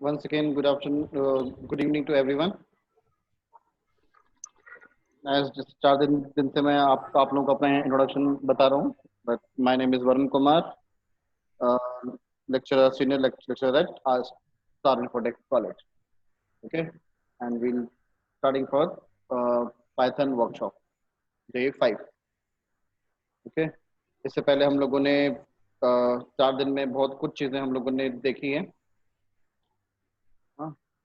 Once again, good afternoon, good evening to everyone. आज 4 दिन से मैं आप लोगों को अपना इंट्रोडक्शन बता रहा हूँ. But my name is Varun Kumar, lecturer, senior lecturer at Star Infotech College. Okay, and we'll starting for Python workshop day 5. Okay, इससे पहले हम लोगों ने 4 दिन में बहुत कुछ चीजें हम लोगों ने देखी हैं.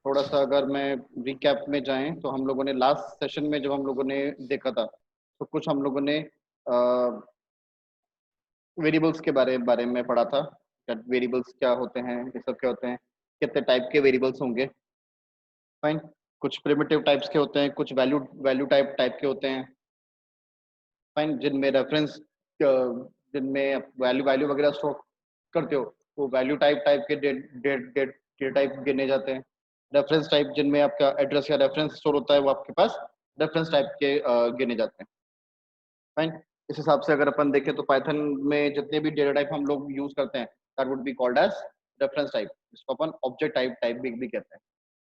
थोड़ा सा अगर मैं रिकैप में जाएं तो हम लोगों ने लास्ट सेशन में जब हम लोगों ने देखा था तो कुछ हम लोगों ने वेरिएबल्स के बारे में पढ़ा था. वेरिएबल्स क्या होते हैं, ये सब क्या होते हैं, कितने टाइप के वेरिएबल्स होंगे. फाइन. कुछ प्रिमिटिव टाइप्स के होते हैं, कुछ वैल्यू टाइप के होते हैं. फाइन. जिनमें वैल्यू वैल्यू वगैरह स्टोर करते हो वो वैल्यू टाइप के डेटा टाइप गिने जाते हैं. रेफरेंस टाइप जिनमें आपका एड्रेस या रेफरेंस स्टोर होता है वो आपके पास रेफरेंस टाइप के गिने जाते हैं. फाइन. इस हिसाब से अगर अपन देखें तो पाइथन में जितने भी डेटा टाइप हम लोग यूज करते हैं that would be called as reference type, जिसको अपन ऑब्जेक्ट टाइप भी कहते हैं.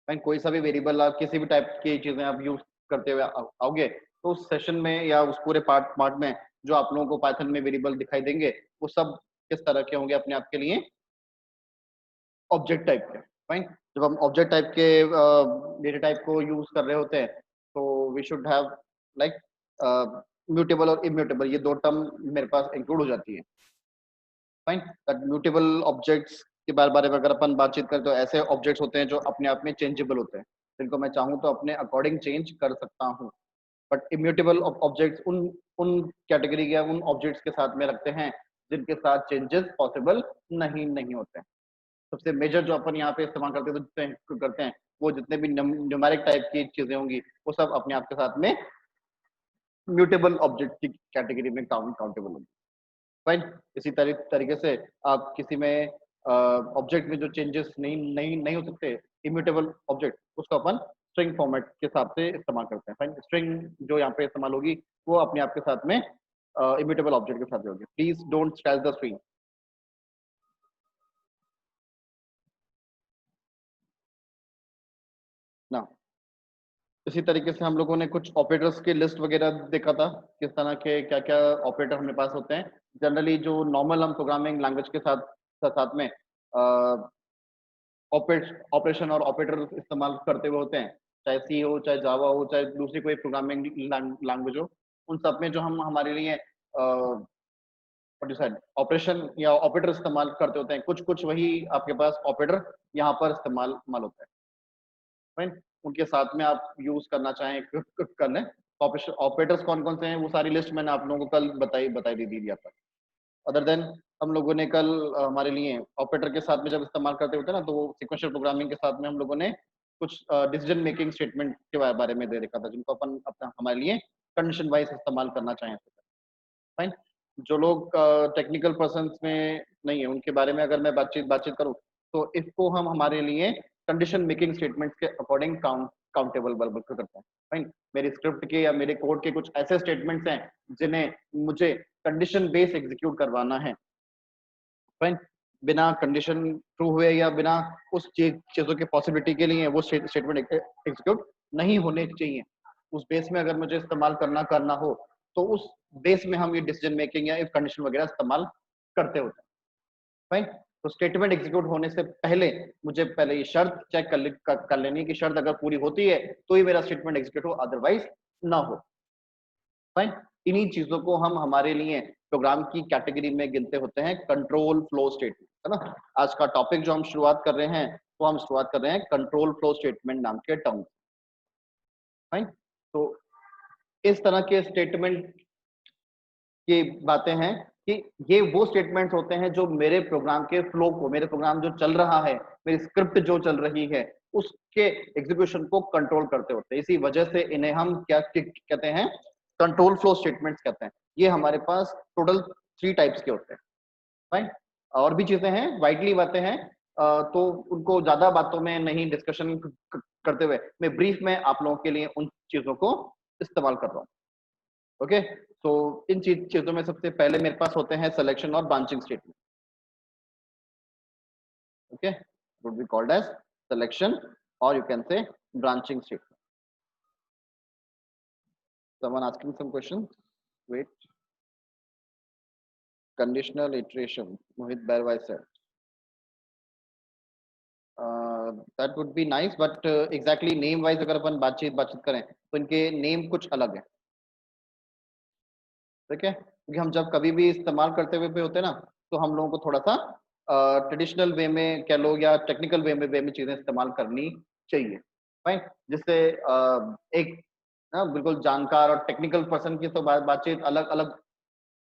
फाइन. कोई सा भी वेरिएबल आप किसी भी टाइप की चीजें आप यूज करते हुए आओगे तो उस सेशन में या उस पूरे पार्ट में जो आप लोगों को पाइथन में वेरिएबल दिखाई देंगे वो सब किस तरह के होंगे अपने आप के लिए ऑब्जेक्ट टाइप के. फाइन. जब हम ऑब्जेक्ट टाइप के डेटा टाइप को यूज कर रहे होते हैं तो we should have like mutable और इम्यूटेबल, ये दो टर्म मेरे पास इंक्लूड हो जाती है. फाइन. दैट म्यूटेबल ऑब्जेक्ट्स के बारे में अगर अपन बातचीत करें तो ऐसे ऑब्जेक्ट्स होते हैं जो अपने आप में चेंजेबल होते हैं, जिनको मैं चाहूँ तो अपने अकॉर्डिंग चेंज कर सकता हूँ. बट इम्यूटेबल ऑब्जेक्ट्स उन उन कैटेगरी या उन ऑब्जेक्ट्स के साथ में रखते हैं जिनके साथ चेंजेस पॉसिबल नहीं होते हैं. सबसे मेजर जो अपन यहाँ पे इस्तेमाल करते हैं वो जितने भी न्यूमेरिक टाइप की चीजें होंगी वो सब अपने आप के साथ में म्यूटेबल ऑब्जेक्ट की कैटेगरी में काउंटेबल होंगी. फाइन. इसी तरीके से आप किसी में ऑब्जेक्ट में जो चेंजेस नहीं हो सकते, इम्यूटेबल ऑब्जेक्ट, उसको अपन स्ट्रिंग फॉर्मेट के हिसाब से इस्तेमाल करते हैं. फाइन. स्ट्रिंग जो यहाँ पे इस्तेमाल होगी वो अपने आप के साथ में इम्यूटेबल ऑब्जेक्ट के साथ होगी. Please don't scratch the screen. ना इसी तरीके से हम लोगों ने कुछ ऑपरेटर्स की लिस्ट वगैरह देखा था, किस तरह के क्या क्या ऑपरेटर हमारे पास होते हैं. जनरली जो नॉर्मल हम प्रोग्रामिंग लैंग्वेज के साथ में ऑपरेशन और ऑपरेटर इस्तेमाल करते हुए होते हैं, चाहे सी हो, चाहे जावा हो, चाहे दूसरी कोई प्रोग्रामिंग लैंग्वेज हो. उन सब में जो हम हमारे लिए ऑपरेशन या ऑपरेटर इस्तेमाल करते होते हैं, कुछ कुछ वही आपके पास ऑपरेटर यहाँ पर इस्तेमाल होता है. फाइन. उनके साथ में आप यूज करना चाहें कर लें. ऑपरेटर्स कौन कौन से हैं वो सारी लिस्ट मैंने आप लोगों को कल बताई दी दिया था. अदर देन हम लोगों ने कल हमारे लिए ऑपरेटर के साथ में जब इस्तेमाल करते होते हैं ना तो वो सिक्वेंशियल प्रोग्रामिंग के साथ में हम लोगों ने कुछ डिसीजन मेकिंग स्टेटमेंट के बारे में दे रखा था, जिनको अपन अपना हमारे लिए कंडीशन वाइज इस्तेमाल करना चाहें. फाइन. जो लोग टेक्निकल पर्सन में नहीं है उनके बारे में अगर मैं बातचीत करूं तो इसको हम हमारे लिए कंडीशन मेकिंग स्टेटमेंट्स के अकॉर्डिंग काउंटेबल करते हैं. फाइन. मेरी स्क्रिप्ट के या मेरे कोड के कुछ ऐसे स्टेटमेंट्स हैं जिन्हें मुझे कंडीशन बेस एग्जीक्यूट करवाना है. फाइन. बिना कंडीशन ट्रू हुए या बिना उस चीजों की पॉसिबिलिटी के लिए वो स्टेटमेंट एग्जीक्यूट नहीं होने चाहिए. उस बेस में अगर मुझे इस्तेमाल करना हो तो उस बेस में हम ये डिसीजन मेकिंग या इफ कंडीशन वगैरह इस्तेमाल करते होते हैं. फाइन. तो स्टेटमेंट एग्जीक्यूट होने से पहले मुझे पहले ये शर्त चेक कर लेनी कि शर्त अगर पूरी होती है तो ही मेरा स्टेटमेंट एग्जीक्यूट हो, अदरवाइज ना हो. फाइन. इन्हीं चीजों को हम हमारे लिए प्रोग्राम की कैटेगरी में गिनते होते हैं कंट्रोल फ्लो स्टेटमेंट, है ना. आज का टॉपिक जो हम शुरुआत कर रहे हैं तो हम शुरुआत कर रहे हैं कंट्रोल फ्लो स्टेटमेंट नाम के टर्म. फाइन. तो इस तरह के स्टेटमेंट की बातें हैं कि ये वो स्टेटमेंट्स होते हैं जो मेरे प्रोग्राम के फ्लो को, मेरे प्रोग्राम जो चल रहा है, मेरी स्क्रिप्ट जो चल रही है उसके एग्जीक्यूशन को कंट्रोल करते होते हैं. इसी वजह से इन्हें हम क्या कहते हैं, कंट्रोल फ्लो स्टेटमेंट्स कहते हैं. ये हमारे पास टोटल 3 टाइप्स के होते हैं. फाइन. और भी चीजें हैं, वाइडली बातें हैं, तो उनको ज्यादा बातों में नहीं डिस्कशन करते हुए मैं ब्रीफ में आप लोगों के लिए उन चीजों को इस्तेमाल कर रहा हूँ. ओके. तो इन चीजों में सबसे पहले मेरे पास होते हैं सिलेक्शन और branching statement. Okay. Would be called as selection, or you can say branching statement. Someone asking some questions? Wait. Conditional iteration, Mohit Barwai said. That would be nice, but exactly name wise अगर अपन बातचीत करें तो इनके name कुछ अलग है, ठीक है, क्योंकि हम जब कभी भी इस्तेमाल करते हुए होते हैं ना, तो हम लोगों को थोड़ा सा ट्रेडिशनल वे में कह लो या टेक्निकल वे में चीजें इस्तेमाल करनी चाहिए, फाइन, जिससे एक ना बिल्कुल जानकार और टेक्निकल पर्सन की तो बातचीत अलग अलग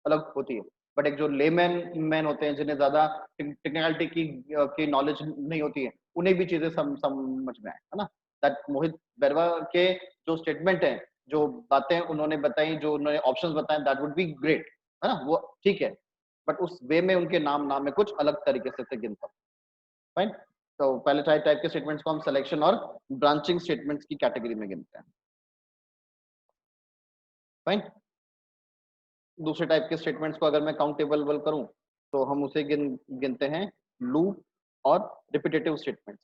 अलग होती है, बट एक जो लेमैन मैन होते हैं जिन्हें ज्यादा टेक्निकलिटी की नॉलेज नहीं होती है, उन्हें भी चीजें समझ में आए, है ना। दैट मोहित बैरवा के जो स्टेटमेंट है, जो बातें उन्होंने बताई, जो उन्होंने ऑप्शंस बताए, दैट वुड बी ग्रेट, है ना, वो ठीक है, बट उस वे में उनके नाम में कुछ अलग तरीके से गिनता हूं, फाइन। तो पहले टाइप के स्टेटमेंट्स को हम सिलेक्शन और ब्रांचिंग स्टेटमेंट्स की कैटेगरी में गिनते हैं, फाइन। दूसरे टाइप के स्टेटमेंट्स को अगर मैं काउंटेबल करूं तो हम उसे गिनते हैं लूप और रिपीटेटिव स्टेटमेंट्स,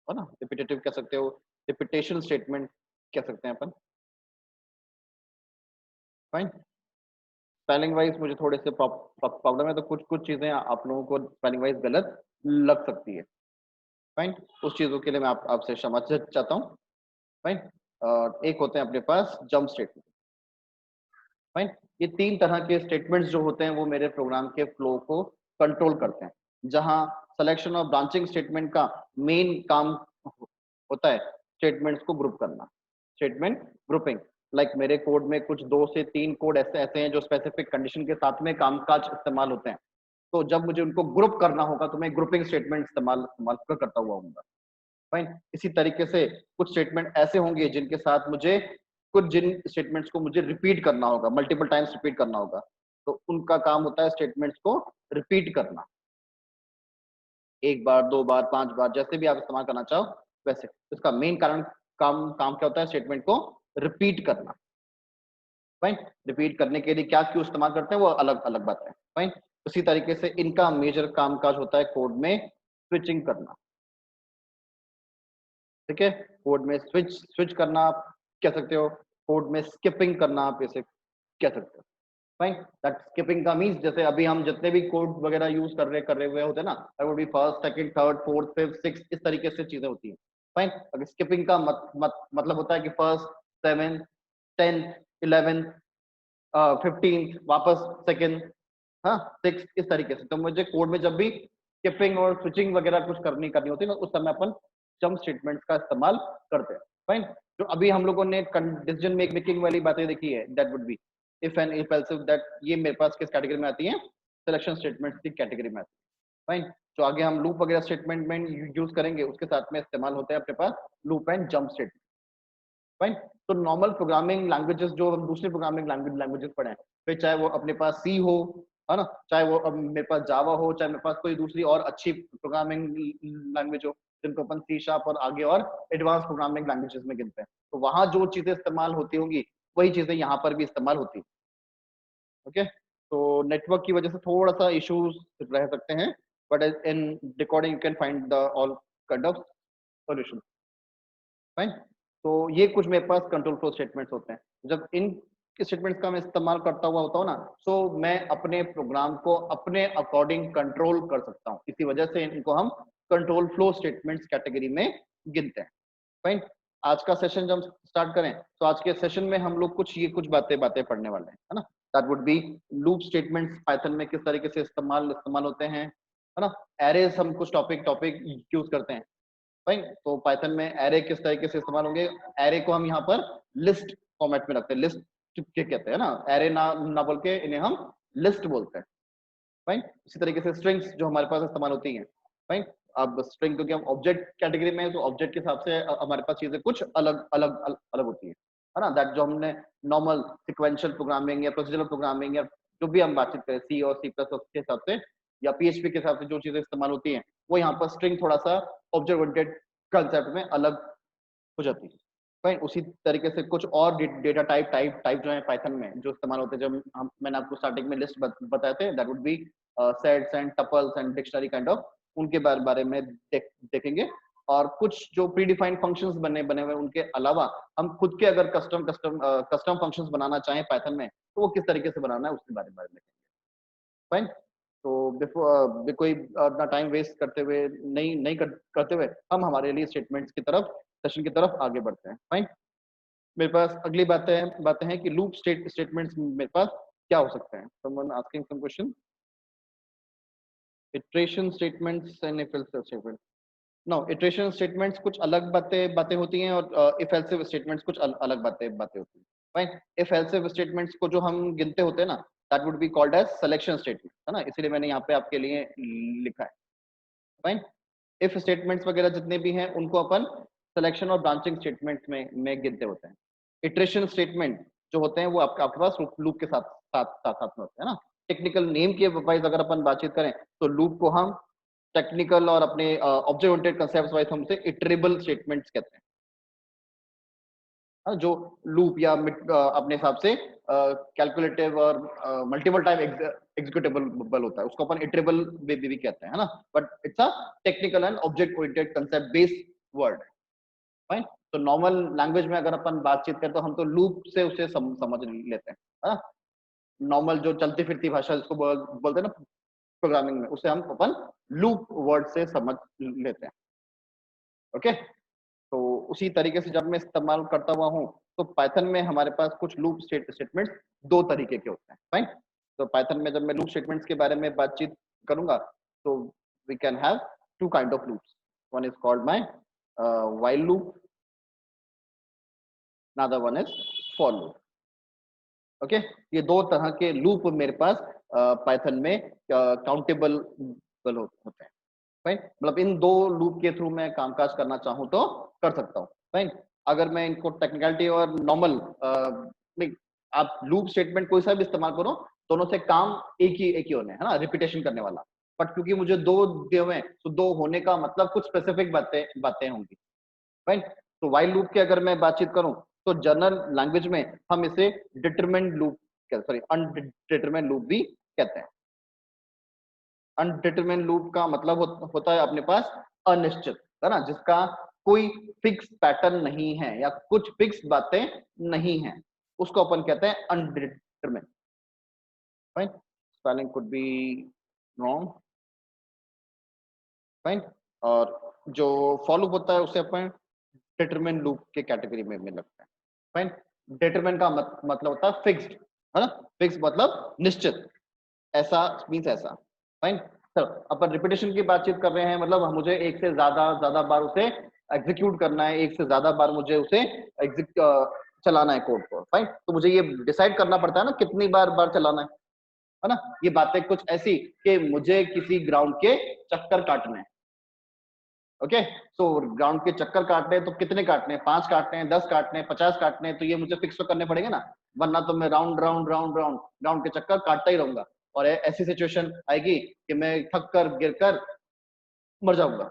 है ना, रिपीटेटिव कह सकते हो, रिपीटेशन स्टेटमेंट कह सकते हैं अपन, फाइन। स्पेलिंग वाइज मुझे थोड़े से प्रॉब्लम है, तो कुछ चीजें आप लोगों को स्पेलिंग वाइज गलत लग सकती है, फाइन, उस चीजों के लिए मैं आपसे क्षमा चाहता हूँ, फाइन। एक होते हैं अपने पास जंप स्टेटमेंट, फाइन। ये तीन तरह के स्टेटमेंट्स जो होते हैं वो मेरे प्रोग्राम के फ्लो को कंट्रोल करते हैं, जहां सिलेक्शन और ब्रांचिंग स्टेटमेंट का मेन काम होता है स्टेटमेंट्स को ग्रुप करना, स्टेटमेंट ग्रुपिंग। लाइक मेरे कोड में कुछ 2 से 3 कोड ऐसे ऐसे हैं जो स्पेसिफिक कंडीशन के साथ में कामकाज इस्तेमाल होते हैं, तो जब मुझे उनको ग्रुप करना होगा तो मैं ग्रुपिंग स्टेटमेंट इस्तेमाल करता हुआ हूँ, फाइन। इसी तरीके से कुछ स्टेटमेंट ऐसे होंगे जिनके साथ मुझे जिन स्टेटमेंट्स को मुझे रिपीट करना होगा, मल्टीपल टाइम्स रिपीट करना होगा, तो उनका काम होता है स्टेटमेंट्स को रिपीट करना, एक बार, 2 बार, 5 बार, जैसे भी आप इस्तेमाल करना चाहो वैसे। इसका मेन कारण काम क्या होता है, स्टेटमेंट को रिपीट करना, फाइन। रिपीट करने के लिए क्या क्यों इस्तेमाल करते हैं वो अलग अलग बात है, फाइन। उसी तरीके से इनका मेजर कामकाज होता है कोड में स्विचिंग करना, ठीक है, कोड में स्विच करना आप कह सकते हो, कोड में स्किपिंग करना आप ऐसे कह सकते हो, फाइन। दैट स्किपिंग का मींस जैसे अभी हम जितने भी कोड वगैरह यूज कर रहे हुए होते हैं ना, that would B first, second, third, fourth, fifth, six, इस तरीके से चीजें होती हैं, फाइन। अगर स्किपिंग का मतलब होता है कि first, seventh, 10th, 11th, 15th, वापस सेकंड, हाँ, 6, इस तरीके से। तो मुझे कोड में जब भी स्किपिंग और स्विचिंग वगैरह कुछ करनी होती है ना, उस समय अपन जंप स्टेटमेंट्स का इस्तेमाल करते हैं, फाइन। जो अभी हम लोगों ने डिसीजन मेकिंग वाली बातें देखी है, that would B if and if else if, that ये मेरे पास किस कैटेगरी में आती है, सिलेक्शन स्टेटमेंट्स की कैटेगरी में आती है, फाइन। जो आगे हम लूप वगैरह स्टेटमेंट में यूज करेंगे उसके साथ में इस्तेमाल होते हैं अपने पास loop and jump statement, fine. तो नॉर्मल प्रोग्रामिंग लैंग्वेजेस जो हम दूसरी प्रोग्रामिंग लैंग्वेजेस पढ़े हैं, फिर चाहे वो अपने पास सी हो, है ना, चाहे वो अब मेरे पास जावा हो, चाहे मेरे पास कोई दूसरी और अच्छी प्रोग्रामिंग लैंग्वेज हो, जिनको अपन सी शार्प और आगे और एडवांस प्रोग्रामिंग लैंग्वेजेस में गिनते हैं, तो वहां जो चीजें इस्तेमाल होती होंगी वही चीजें यहाँ पर भी इस्तेमाल होती है, ओके। तो नेटवर्क की वजह से थोड़ा सा इश्यूज रह सकते हैं, but in recording you can find the all kind of solution, fine. तो ये कुछ मेरे पास कंट्रोल फ्लो स्टेटमेंट्स होते हैं, जब इन स्टेटमेंट्स का मैं इस्तेमाल करता हुआ होता हूँ ना, तो मैं अपने प्रोग्राम को अपने अकॉर्डिंग कंट्रोल कर सकता हूँ, इसी वजह से इनको हम कंट्रोल फ्लो स्टेटमेंट्स कैटेगरी में गिनते हैं, फाइन। आज का सेशन जब स्टार्ट करें तो आज के सेशन में हम लोग कुछ बातें पढ़ने वाले हैं, है ना। That would B loop statements Python में किस तरीके से इस्तेमाल होते हैं, है ना। एरेज हम कुछ टॉपिक यूज करते हैं, फाइन। तो पाइथन में एरे किस तरीके से इस्तेमाल होंगे, एरे को हम यहाँ पर लिस्ट फॉर्मेट में रखते हैं, लिस्ट के कहते हैं ना, एरे ना बोल के इन्हें हम लिस्ट बोलते हैं, फाइन। इसी तरीके से स्ट्रिंग्स जो हमारे पास इस्तेमाल होती हैं, फाइन। अब स्ट्रिंग क्योंकि हम ऑब्जेक्ट कैटेगरी में है, तो ऑब्जेक्ट के हिसाब से हमारे पास चीजें कुछ अलग होती है ना। दैट जो हमने नॉर्मल सिक्वेंशियल प्रोग्रामिंग या प्रोसीजरल प्रोग्रामिंग या जो भी हम बातचीत करें सी और सी प्लस के हिसाब से या पीएचपी के हिसाब से जो चीजें इस्तेमाल होती हैं, वो यहाँ पर स्ट्रिंग थोड़ा सा ऑब्जेक्ट ओरिएंटेड कंसेप्ट में अलग हो जाती है, फाइन। उसी तरीके से कुछ और डेटा टाइप जो है पाइथन में जो इस्तेमाल होते हैं, जब हम मैंने आपको स्टार्टिंग में लिस्ट बताए थे, that would B sets and tuples and dictionary kind of, उनके बारे में देखेंगे, और कुछ जो प्री डिफाइंड फंक्शंस बने हुए उनके अलावा हम खुद के अगर कस्टम फंक्शंस बनाना चाहें पाइथन में, तो वो किस तरीके से बनाना है उसके बारे में फाइन। तो बिफोर कोई अपना टाइम वेस्ट करते हुए नहीं करते हुए हम हमारे लिए स्टेटमेंट्स की तरफ सेशन की तरफ आगे बढ़ते हैं। फाइन। मेरे पास अगली बातें हैं कि लूप स्टेटमेंट्स मेरे पास क्या हो सकते हैं। Someone asking some question. Iteration statements and if else statement. No, iteration statements कुछ अलग बातें होती हैं और इफ एल्स स्टेटमेंट्स कुछ अलग बातें होती हैं। फाइन। इफ एल्स स्टेटमेंट्स को जो हम गिनते होते हैं ना, that would be called as selection statement, है ना, इसीलिए मैंने यहाँ पे आपके लिए लिखा है। फाइन। इफ स्टेटमेंट्स वगैरह जितने भी हैं उनको अपन सिलेक्शन और ब्रांचिंग स्टेटमेंट में गिनते होते हैं। इटरेशन स्टेटमेंट जो होते हैं वो आपके पास लूप के साथ में होते हैं ना। टेक्निकल नेम के वाइज अगर अपन बातचीत करें तो लूप को हम टेक्निकल और अपने ऑब्जेक्ट ओरिएंटेड कंसेप्ट वाइज हम उसे इटरेबल स्टेटमेंट्स कहते हैं। जो लूप या अपने हिसाब से कैलकुलेटिव और मल्टीपल टाइम एग्जीक्यूटेबल होता है, उसको अपन इटरेबल भी कहते हैं, है ना। But it's a technical and object oriented concept based word. Fine. तो नॉर्मल लैंग्वेज में अगर अपन बातचीत करें तो हम तो लूप से उसे समझ लेते हैं, है ना। नॉर्मल जो चलती फिरती भाषा जिसको बोलते हैं ना प्रोग्रामिंग में, उसे हम अपन लूप वर्ड से समझ लेते हैं। ओके। तो उसी तरीके से जब मैं इस्तेमाल करता हुआ हूँ तो पाइथन में हमारे पास कुछ लूप स्टेटमेंट्स दो तरीके के होते हैं। फाइन। तो पाइथन में जब मैं लूप स्टेटमेंट्स के बारे में बातचीत करूंगा तो we can have two kind of loops. One is called my while loop, another one is for loop। Okay. ये दो तरह के लूप मेरे पास पाइथन में काउंटेबल होते हैं। फाइन। मतलब इन दो लूप के थ्रू मैं कामकाज करना चाहूँ तो कर सकता हूँ। फाइन। अगर मैं इनको टेक्निकलिटी और नॉर्मल आप लूप स्टेटमेंट कोई सा भी इस्तेमाल करो, दोनों से काम एक ही होने, है ना, रिपीटेशन करने वाला। बट क्योंकि मुझे दो दिए हुए हैं तो दो होने का मतलब कुछ स्पेसिफिक बातें होंगी। फाइन। तो व्हाइल लूप की अगर मैं बातचीत करूं तो जनरल लैंग्वेज में हम इसे डिटरमिन्ड लूप अनडिटरमिन्ड लूप भी कहते हैं। अनडिटरमिन्ड लूप का मतलब होता है अपने पास अनिश्चित, है ना, जिसका कोई फिक्स पैटर्न नहीं है या कुछ फिक्स बातें नहीं है, उसको अपन कहते हैं undetermined. Fine. Spelling could be wrong. Fine. और जो फॉलो होता है उसे अपन डिटरमिन लूप के कैटेगरी में लगता है। फाइन। डिटरमिन का मतलब होता है फिक्स्ड, है ना। फिक्स मतलब निश्चित, ऐसा मींस ऐसा। फाइन। चलो अपन रिपीटेशन की बातचीत कर रहे हैं, मतलब मुझे एक से ज्यादा बार उसे एग्जीक्यूट करना है, एक से ज्यादा बार मुझे उसे चलाना है कोड को। फाइन। तो मुझे ये डिसाइड करना पड़ता है ना कितनी बार चलाना है ना। ये बातें कुछ ऐसी कि मुझे किसी ग्राउंड के चक्कर काटने हैं। ओके। सो ग्राउंड के चक्कर काटने हैं तो कितने काटने हैं, 5 काटने हैं, 10 काटने हैं, 50 काटने हैं, तो ये मुझे फिक्स तो करने पड़ेंगे ना, वरना तो मैं राउंड के चक्कर काटता ही रहूंगा और ऐसी सिचुएशन आएगी कि मैं थक कर गिर कर मर जाऊंगा,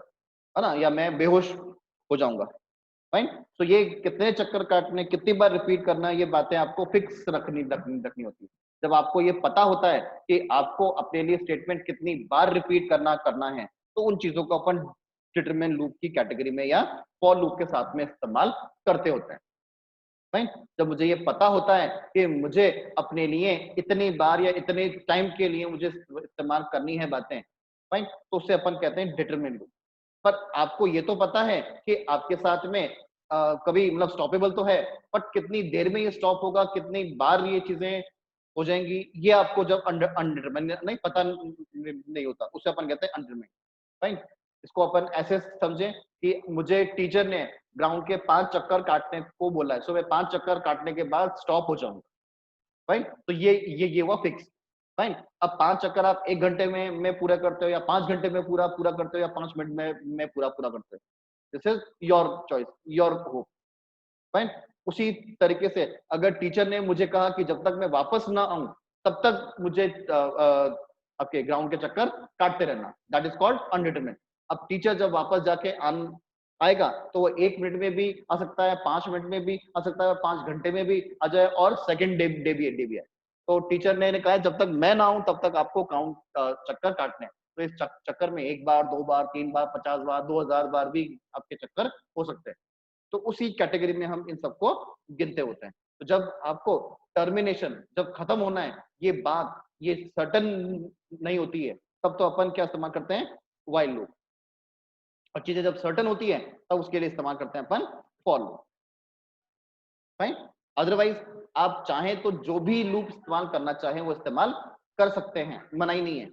है ना, या मैं बेहोश हो जाऊंगा। फाइन। तो ये कितने चक्कर काटने, कितनी बार रिपीट करना, ये बातें आपको फिक्स रखनी होती है। जब आपको ये पता होता है कि आपको अपने लिए स्टेटमेंट कितनी बार रिपीट करना है, तो उन चीजों को अपन डिटरमिन लूप की कैटेगरी में या फॉर लूप के साथ में इस्तेमाल करते होते हैं। फाइन। जब मुझे ये पता होता है कि मुझे अपने लिए इतनी बार या इतने टाइम के लिए मुझे इस्तेमाल करनी है बातें, फाइन, तो उसे अपन कहते हैं डिटरमिन लूप। पर आपको ये तो पता है कि आपके साथ में कभी मतलब स्टॉपेबल तो है, बट कितनी देर में ये स्टॉप होगा, कितनी बार ये चीजें हो जाएंगी, ये आपको जब अनडिटरमिन नहीं पता नहीं होता, उसे अपन कहते हैं अनडिटरमिन। फाइन। इसको अपन ऐसे समझें कि मुझे टीचर ने ग्राउंड के 5 चक्कर काटने को बोला है, सो मैं 5 चक्कर काटने के बाद स्टॉप हो जाऊंगा। फाइन। तो ये हुआ फिक्स। फाइन। अब 5 चक्कर आप 1 घंटे में पूरा करते हो या 5 घंटे में पूरा करते हो या 5 मिनट में पूरा करते हो, this is your choice, your hope. Fine. उसी तरीके से अगर टीचर ने मुझे कहा कि जब तक मैं वापस ना आऊं तब तक मुझे आपके ग्राउंड के चक्कर काटते रहना, दैट इज कॉल्ड अनडिटरमिन्ड। अब टीचर जब वापस जाके आएगा तो वो 1 मिनट में भी आ सकता है, 5 मिनट में भी आ सकता है, 5 घंटे में भी आ जाए और सेकंड डे भी है। तो टीचर ने कहा जब तक मैं ना आऊं तब तक आपको काउंट चक्कर काटने हैं। तो इस चक्कर में 1 बार, 2 बार, 3 बार, 50 बार, 2000 बार भी आपके चक्कर हो सकते हैं। तो उसी कैटेगरी में हम इन सबको गिनते होते हैं। तो जब आपको टर्मिनेशन जब खत्म होना है, ये बात ये सर्टेन नहीं होती है, तब तो अपन क्या इस्तेमाल करते हैं, व्हाइल लूप। और चीजें जब सर्टेन होती है तब उसके लिए इस्तेमाल करते हैं अपन फॉर लूप। फाइन। अदरवाइज आप चाहें तो जो भी लूप इस्तेमाल करना चाहें वो इस्तेमाल कर सकते हैं, मनाही नहीं है।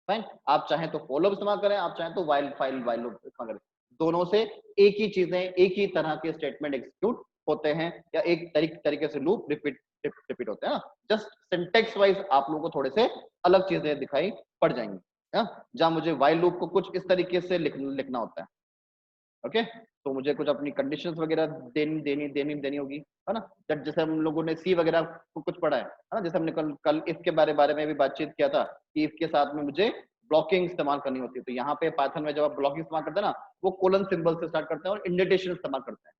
फाइन। आप चाहें तो फॉर लूप इस्तेमाल करें, आप चाहें तो व्हाइल लूप इस्तेमाल करें। दोनों से एक ही चीजें, एक ही तरह के स्टेटमेंट एग्जीक्यूट होते हैं, या एक तरीके से लूप रिपीट होते हैं ना। जस्ट सिंटेक्स वाइज आप लोगों को थोड़े से अलग चीजें दिखाई पड़ जाएंगी, जहां मुझे व्हाइल लूप को कुछ इस तरीके से लिखना होता है। ओके, तो मुझे कुछ अपनी कंडीशंस वगैरह देनी होगी, है ना। जैसे हम लोगों ने सी वगैरह को कुछ पढ़ा है ना, जैसे हमने कल इफ के बारे में भी बातचीत किया था कि इफ के साथ में मुझे ब्लॉकिंग इस्तेमाल करनी होती है। तो यहाँ पे पाइथन में जब आप ब्लॉकिंग इस्तेमाल करते हैं ना, वो कोलन सिंबल से स्टार्ट करते हैं और इंडेंटेशन इस्तेमाल करते हैं।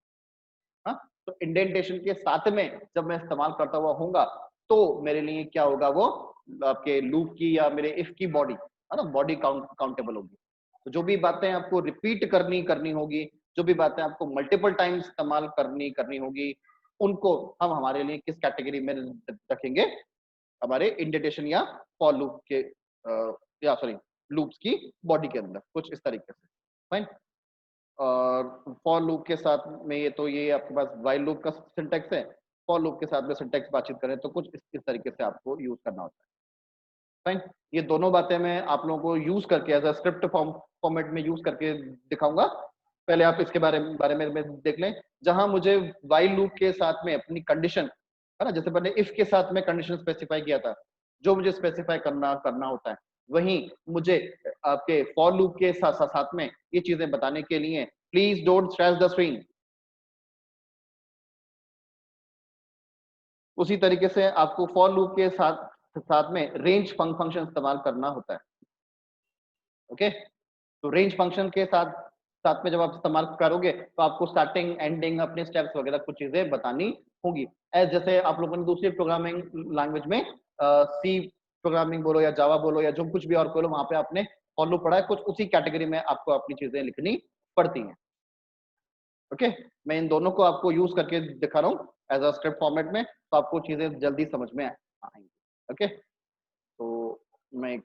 हाँ, तो इंडेंटेशन के साथ में जब मैं इस्तेमाल करता हुआ होऊंगा तो मेरे लिए क्या होगा, वो आपके लूप की या मेरे इफ की बॉडी, है ना, बॉडी काउंटेबल होगी। तो जो भी बातें आपको रिपीट करनी होगी, जो भी बातें आपको मल्टीपल टाइम इस्तेमाल करनी होगी, उनको हम हमारे लिए किस कैटेगरी में रखेंगे, हमारे इंडेंटेशन या फॉर लूप के या सॉरी लूप्स की बॉडी के अंदर, कुछ इस तरीके से। फाइन। और फॉर लूप के साथ में ये आपके पास व्हाइल लूप का सिंटेक्स है। फॉर लूप के साथ में सिंटेक्स बातचीत करें तो कुछ इस तरीके से आपको यूज करना होता है। फाइन। ये दोनों बातें मैं आप लोगों को यूज करके एज अ स्क्रिप्ट फॉर्मेट में यूज करके दिखाऊंगा। पहले आप इसके बारे में देख लें, जहां मुझे व्हाइल लूप के साथ में अपनी कंडीशन, है ना, जैसे मैंने इफ के साथ में कंडीशन स्पेसिफाई किया था, जो मुझे स्पेसिफाई करना होता है, वहीं मुझे आपके फॉर लूप के साथ में ये चीजें बताने के लिए please don't stress the screen. उसी तरीके से आपको फॉर लूप के साथ में रेंज फंक्शन इस्तेमाल करना होता है। ओके, तो रेंज फंक्शन के साथ साथ में जब आप इस्तेमाल करोगे तो आपको स्टार्टिंग एंडिंग अपने स्टेप्स वगैरह कुछ चीजें बतानी होगी। जैसे आप लोगों ने दूसरी प्रोग्रामिंग लैंग्वेज में सी प्रोग्रामिंग बोलो या जावा बोलो या जो कुछ भी और बोलो, वहां पे आपने फॉर लूप पढ़ा है, कुछ उसी कैटेगरी में आपको अपनी चीजें लिखनी पड़ती हैं। ओके, मैं इन दोनों को आपको यूज करके दिखा रहा हूँ एज अ स्क्रिप्ट फॉर्मेट में, तो आपको चीजें जल्दी समझ में आएंगी। ओके, तो मैं एक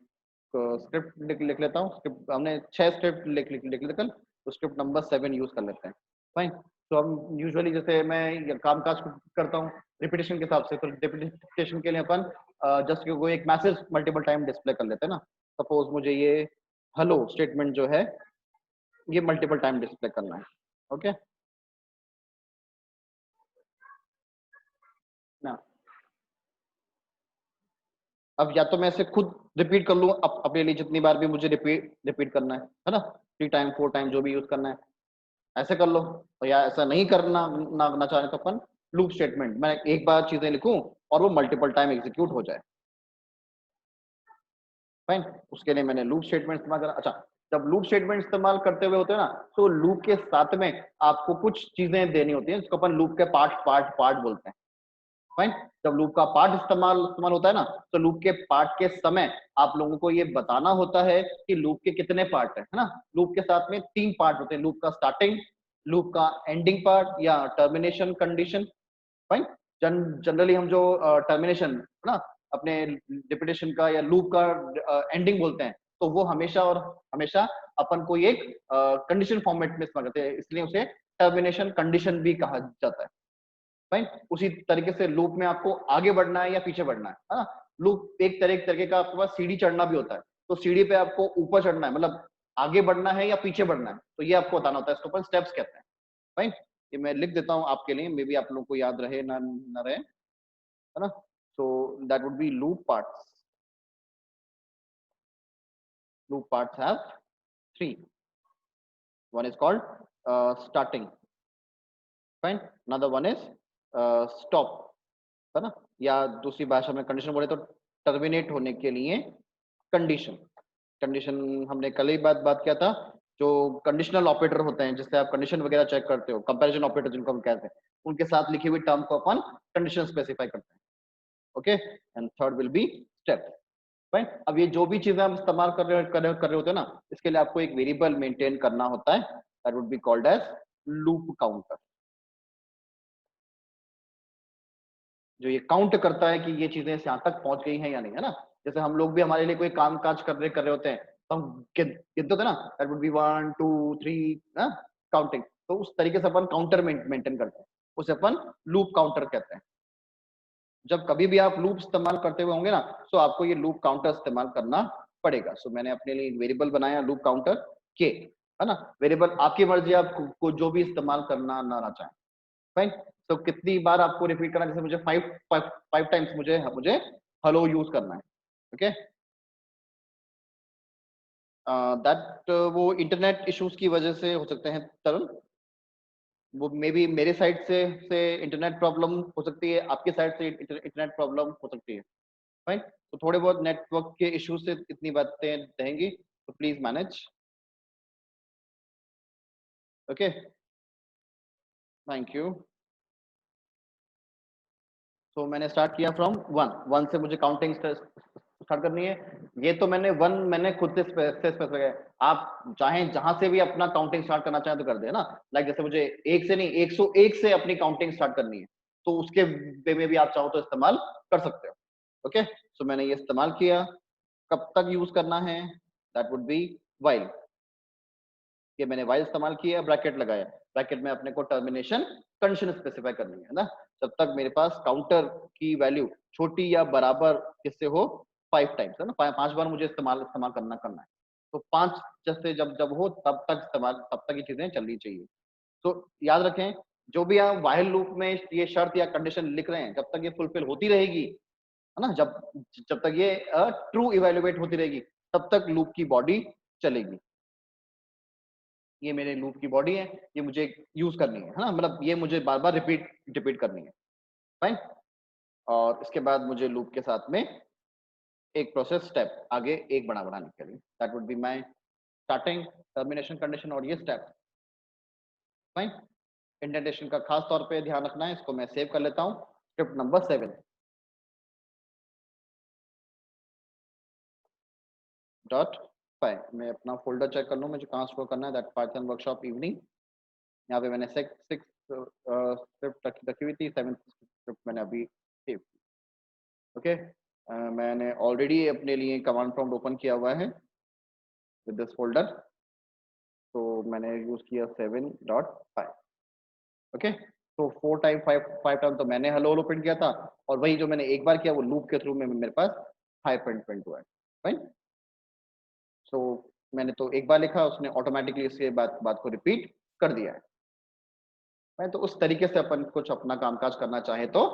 स्क्रिप्ट लिख लेता हूँ। स्क्रिप्ट हमने 6 स्क्रिप्ट लिख ली कल, तो स्क्रिप्ट नंबर 7 यूज कर लेते हैं। फाइन। तो हम यूजुअली जैसे मैं काम काज करता हूँ रिपीटेशन के हिसाब से, तो रिपीटेशन के लिए अपन जस्ट वो एक मैसेज मल्टीपल टाइम डिस्प्ले कर लेते हैं ना। सपोज मुझे ये हेलो स्टेटमेंट जो है ये मल्टीपल टाइम डिस्प्ले करना है। ओके ना, अब या तो मैं इसे खुद रिपीट कर लूँ अपने लिए जितनी बार भी मुझे रिपीट करना है ना, 3 टाइम 4 टाइम जो भी यूज करना है ऐसे कर लो। और या ऐसा नहीं करना ना चाहे तो अपन लूप स्टेटमेंट, मैं एक बार चीजें लिखूं और वो मल्टीपल टाइम एग्जीक्यूट हो जाए। फाइन। उसके लिए मैंने लूप स्टेटमेंट इस्तेमाल करा। अच्छा, जब लूप स्टेटमेंट इस्तेमाल करते हुए होते हैं ना, तो लूप के साथ में आपको कुछ चीजें देनी होती हैं जिसको अपन लूप के पार्ट बोलते हैं। फाइन। जब लूप का पार्ट इस्तेमाल होता है ना, तो लूप के पार्ट के समय आप लोगों को ये बताना होता है कि लूप के कितने पार्ट है ना। लूप के साथ में 3 पार्ट होते हैं, लूप का स्टार्टिंग, लूप का एंडिंग पार्ट या टर्मिनेशन कंडीशन। फाइन। जनरली हम जो टर्मिनेशन है ना अपने रिपीटेशन का या लूप का एंडिंग बोलते हैं, तो वो हमेशा और हमेशा अपन को एक कंडीशन फॉर्मेट में इस्तेमाल करते हैं, इसलिए उसे टर्मिनेशन कंडीशन भी कहा जाता है। फाइन। उसी तरीके से लूप में आपको आगे बढ़ना है या पीछे बढ़ना है ना। लूप एक तरीके का आपके पास सीढ़ी चढ़ना भी होता है, तो सीढ़ी पे आपको ऊपर चढ़ना है, मतलब आगे बढ़ना है या पीछे बढ़ना है, तो ये आपको बताना होता है, इसको अपन स्टेप्स कहते हैं। फाइन। ये मैं लिख देता हूँ आपके लिए, मे बी आप लोगों को याद रहे ना रहे, है ना। सो that would B loop parts. Loop parts have 3। One is called starting. Fine. Another one is stop, है ना, या दूसरी भाषा में कंडीशन बोले तो टर्मिनेट होने के लिए कंडीशन। कंडीशन हमने कल ही बात किया था, जो कंडीशनल ऑपरेटर होते हैं जिससे आप कंडीशन वगैरह चेक करते हो, कंपैरिजन ऑपरेटर जिनको हम कहते हैं, उनके साथ लिखी हुई टर्म को अपन कंडीशन स्पेसिफाई करते हैं। Okay, and third will be step. Fine. अब ये जो भी चीजें हम इस्तेमाल कर रहे होते हैं ना, इसके लिए आपको एक वेरिएबल मेंटेन करना होता है, that would be called as loop counter, जो ये काउंट करता है कि ये चीजें यहाँ तक पहुंच गई हैं या नहीं, है ना। जैसे हम लोग भी हमारे लिए कोई काम काज कर रहे होते हैं, तो हम गिनते होते हैं ना, दैट वुड बी 1 2 3 काउंटिंग। तो उस तरीके से अपन काउंटर मेंटेन करते हैं, उसे अपन लूप काउंटर कहते हैं। जब कभी भी आप लूप इस्तेमाल करते हुए होंगे ना, तो आपको ये लूप काउंटर इस्तेमाल करना पड़ेगा। सो मैंने अपने लिए एक वेरिएबल बनाया लूप काउंटर के, है ना। वेरिएबल आपकी मर्जी, आप को जो भी इस्तेमाल करना ना चाहें, फाइन। तो कितनी बार आपको रिपीट करना, जैसे मुझे फाइव टाइम्स मुझे मुझे हेलो यूज करना है, ओके। दैट वो इंटरनेट इश्यूज की वजह से हो सकते हैं तरल। वो मे बी मेरे साइड से इंटरनेट प्रॉब्लम हो सकती है, आपके साइड से इंटरनेट प्रॉब्लम हो सकती है, फाइन। तो थोड़े बहुत नेटवर्क के इश्यू से इतनी बातें रहेंगी, तो please manage, okay, thank you. तो मैंने स्टार्ट किया फ्रॉम वन, वन से मुझे काउंटिंग स्टार्ट करनी है। ये तो मैंने खुद से स्पेसिफाई है। आप चाहें जहां से भी अपना काउंटिंग स्टार्ट करना चाहें तो कर दे ना। लाइक जैसे मुझे एक से नहीं 101 से अपनी काउंटिंग स्टार्ट करनी है, तो उसके वे में भी आप चाहो तो इस्तेमाल कर सकते हो, ओके। सो मैंने ये इस्तेमाल किया। कब तक यूज करना है, दैट वुड बी वाइल। ये मैंने वाइल इस्तेमाल किया, ब्रैकेट लगाया, ब्रैकेट में अपने को टर्मिनेशन कंडीशन स्पेसिफाई करनी है ना। जब तक मेरे पास काउंटर की वैल्यू छोटी या बराबर किससे हो, 5 टाइम्स, है ना। 5 बार मुझे इस्तेमाल इस्तेमाल करना है। तो 5 जैसे जब जब हो तब तक इस्तेमाल, तब तक ये चीजें चलनी चाहिए। तो याद रखें, जो भी आप वाइल लूप में ये शर्त या कंडीशन लिख रहे हैं, जब तक ये फुलफिल होती रहेगी, है ना, जब जब तक ये ट्रू इवेल्युएट होती रहेगी, तब तक लूप की बॉडी चलेगी। ये मेरे लूप की बॉडी है, ये मुझे यूज करनी है ना, मतलब ये मुझे बार बार रिपीट रिपीट करनी है, फाइन। और इसके बाद मुझे लूप के साथ में एक प्रोसेस स्टेप आगे एक बड़ा बढ़ाने के लिए, that would be my starting, termination condition और ये स्टेप, फाइन। इंडेंटेशन का खास तौर पे ध्यान रखना है, इसको मैं सेव कर लेता हूँ, स्क्रिप्ट नंबर 7.5। मैं अपना फोल्डर चेक कर लूँ मुझे कहाँ स्टोर करना है, दैट पाइथन वर्कशॉप इवनिंग। यहाँ पे मैंने सिक्स स्क्रिप्ट रखी हुई थी, 7th स्क्रिप्ट मैंने अभी सेव, ओके। मैंने ऑलरेडी अपने लिए कमांड प्रॉम्प्ट ओपन किया हुआ है विद दिस फोल्डर। तो मैंने यूज किया 7.5, ओके। तो 4 टाइम 5 टाइम तो मैंने हेलो हेलो प्रिंट किया था, और वही जो मैंने एक बार किया वो लूप के थ्रू में मेरे पास 5 प्रिंट हुआ है, राइट। सो मैंने तो एक बार लिखा, उसने ऑटोमेटिकली इसके बात को रिपीट कर दिया है। मैं तो उस तरीके से अपन कुछ अपना कामकाज करना चाहे तो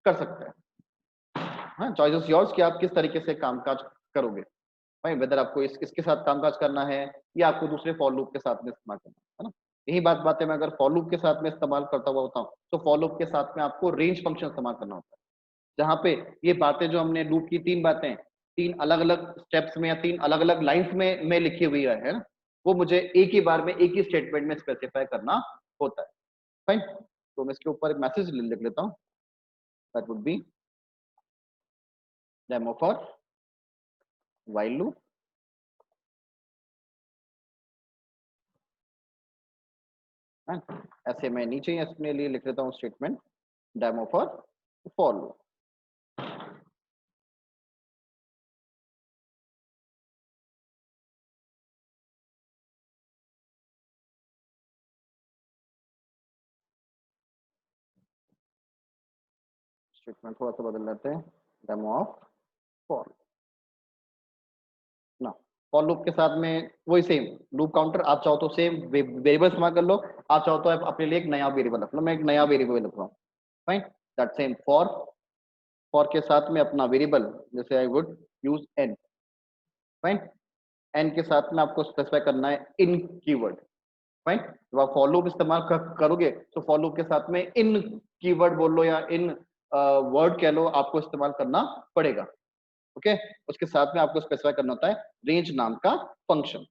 कर सकते हैं। हाँ, चॉइस इज योर्स कि आप किस तरीके से कामकाज करोगे, भाई। वेदर आपको इसके साथ कामकाज करना है या आपको दूसरे फॉर लूप के साथ में इस्तेमाल करना है ना। यही बातें मैं अगर फॉर लूप के साथ में इस्तेमाल करता हुआ होता हूँ, तो फॉर लूप के साथ में आपको रेंज फंक्शन इस्तेमाल करना होता है, जहाँ पे ये बातें जो हमने लूप की 3 बातें 3 अलग-अलग स्टेप्स में या 3 अलग-अलग लाइंस में लिखी हुई है ना, वो मुझे एक ही बार में एक ही स्टेटमेंट में स्पेसिफाई करना होता है, फाइन। तो मैं इसके ऊपर एक मैसेज लिख लेता हूँ, that would B demo for while loop, ऐसे मैं नीचे अपने लिए लिख लेता हूँ statement demo for loop. Statement थोड़ा सा बदल लेते हैं, डेमो ऑफ फॉर ना। फॉर लूप के साथ में वही सेम लूप काउंटर, आप चाहो तो सेम वेरिएबल इस्तेमाल कर लो, आप चाहो तो आप अपने लिए एक नया वेरिएबल रख लो। मैं एक नया वेरिएबल रख रहा हूँ, फाइन। दैट सेम फॉर के साथ में अपना वेरिएबल, जैसे I would use N, fine. N के साथ में आपको स्पेसिफाई करना है इन कीवर्ड, फाइन। जब आप फॉर लूप इस्तेमाल करोगे तो फॉर लूप के साथ में इन कीवर्ड बोल लो या इन वर्ड कह लो, आपको इस्तेमाल करना पड़ेगा, ओके। उसके साथ में आपको स्पेसिफाई करना होता है रेंज नाम का फंक्शन,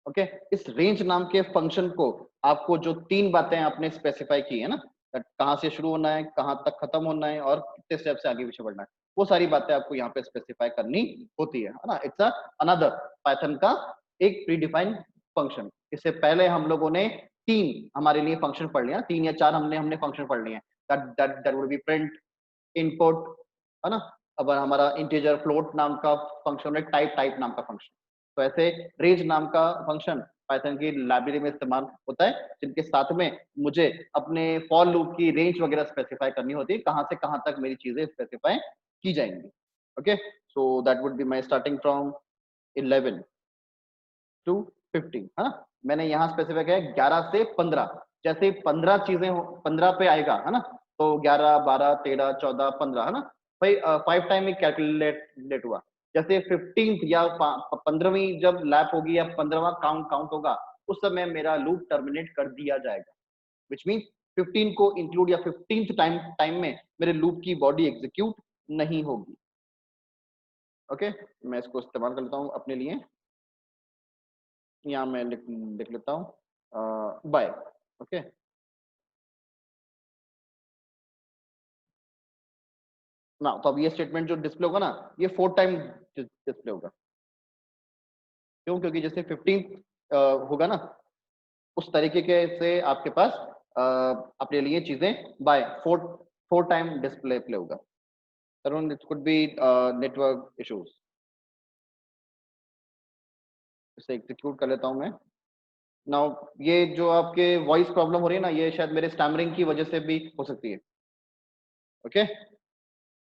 ओके। इस रेंज नाम के फंक्शन को आपको जो 3 बातें आपने स्पेसिफाई की है ना, कहाँ से शुरू होना है, कहाँ तक खत्म होना है और कितने स्टेप से आगे पीछे बढ़ना है, वो सारी बातें आपको यहाँ पे स्पेसिफाई करनी होती है ना। इट्स अनदर पाइथन का एक प्री डिफाइंड फंक्शन। इससे पहले हम लोगों ने 3 हमारे लिए फंक्शन पढ़ लिया, 3 या 4 हमने फंक्शन पढ़ लिए। That would B print, input, है ना। अब हमारा इंटीजर फ्लोट नाम का फंक्शन है, टाइप नाम का फंक्शन। तो ऐसे रेंज नाम का फंक्शन पाइथन की लाइब्रेरी में इस्तेमाल होता है, जिनके साथ में मुझे अपने फॉर लूप की रेंज वगैरह स्पेसिफाई करनी होती है, कहां से कहां तक मेरी चीजें स्पेसिफाई की जाएंगी। Okay, so that would be my starting from 11 to 15, है ना। मैंने यहाँ स्पेसिफाई किया है 11 से 15। जैसे 15 चीजें 15 पे आएगा, है ना, तो 11, 12, 13, 14, 15, है ना भाई। 5 टाइम ही कैलकुलेट हुआ। जैसे 15th या 15वीं जब लैप होगी या 15वां काउंट होगा, उस समय मेरा लूप टर्मिनेट कर दिया जाएगा। विच मीन 15 को इंक्लूड या 15th टाइम में मेरे लूप की बॉडी एग्जीक्यूट नहीं होगी। ओके, मैं इसको इस्तेमाल कर लेता हूँ अपने लिए। यहाँ मैं लिख लेता हूँ बाय। ओके, ना तो अब ये स्टेटमेंट जो डिस्प्ले होगा ना, ये 4 टाइम डिस्प्ले होगा। क्यों? क्योंकि जैसे 15 होगा ना, उस तरीके के से आपके पास अपने लिए चीजें बाय 4 टाइम डिस्प्ले प्ले होगा। Tarun, it could be network issues. इसे एग्जीक्यूट कर लेता हूँ मैं। नाउ ये जो आपके वॉइस प्रॉब्लम हो रही है ना, ये शायद मेरे स्टैमरिंग की वजह से भी हो सकती है। ओके,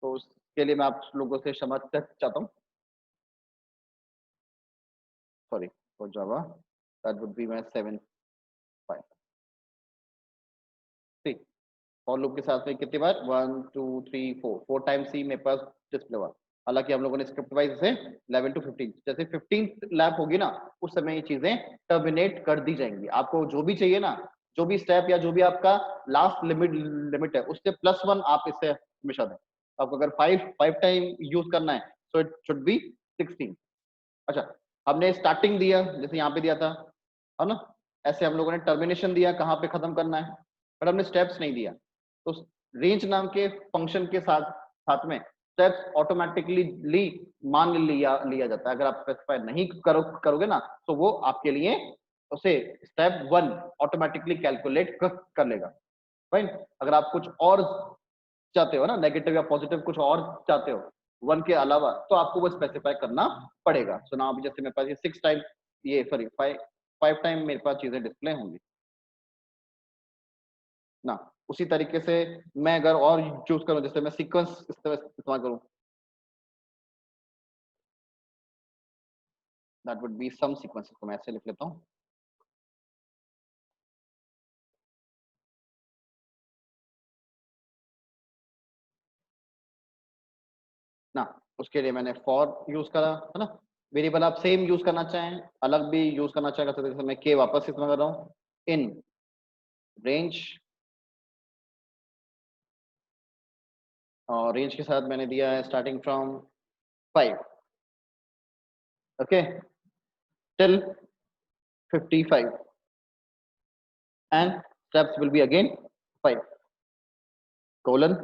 तो उसके लिए मैं आप लोगों से क्षमा चाहता हूँ। Sorry for Java, that would be my 7 5। ठीक, फॉर लूप के साथ में कितनी बार 1 2 3 4 टाइम्स ही मेरे पास डिस्प्ले हुआ। हालांकि हम लोगों ने स्क्रिप्ट वाइज इसे 11 टू 15, जैसे 15th लैप होगी ना, उस समय ये चीजें टर्मिनेट कर दी जाएंगी। आपको जो भी चाहिए ना, जो भी स्टेप या जो भी आपका लास्ट लिमिट है, उससे +1 आप इससे हमेशा दें। आपको अगर 5 टाइम यूज करना है, सो इट शुड बी 16। अच्छा, हमने स्टार्टिंग दिया जैसे यहाँ पे दिया था, है ना। ऐसे हम लोगों ने टर्मिनेशन दिया, कहाँ पे खत्म करना है, बट हमने स्टेप्स नहीं दिया। तो रेंज नाम के फंक्शन के साथ साथ में स्टेप्स ऑटोमेटिकली मान लिया जाता है। अगर आप स्पेसिफाई नहीं करोगे ना, तो वो आपके लिए उसे स्टेप 1 ऑटोमेटिकली कैलकुलेट कर लेगा। फाइन। अगर आप कुछ और चाहते हो ना, नेगेटिव या पॉजिटिव कुछ और चाहते हो 1 के अलावा, तो आपको वो स्पेसिफाई करना पड़ेगा। सो ना अभी जैसे मेरे पास ये 6 टाइम, ये सॉरी 5 टाइम मेरे पास चीजें डिस्प्ले होंगी ना। उसी तरीके से मैं अगर और चूज करूं, जैसे मैं सीक्वेंस इस्तेमाल करूं, that would be some sequences. को मैं ऐसे लिख लेता हूं ना। उसके लिए मैंने फॉर यूज करा, है ना। वेरिएबल आप सेम यूज करना चाहें, अलग भी यूज करना चाहें, जैसे मैं के वापस इस्तेमाल कर रहा हूं। इन रेंज, और रेंज के साथ मैंने दिया है starting from 5, okay, till 55, and steps will be again 5 colon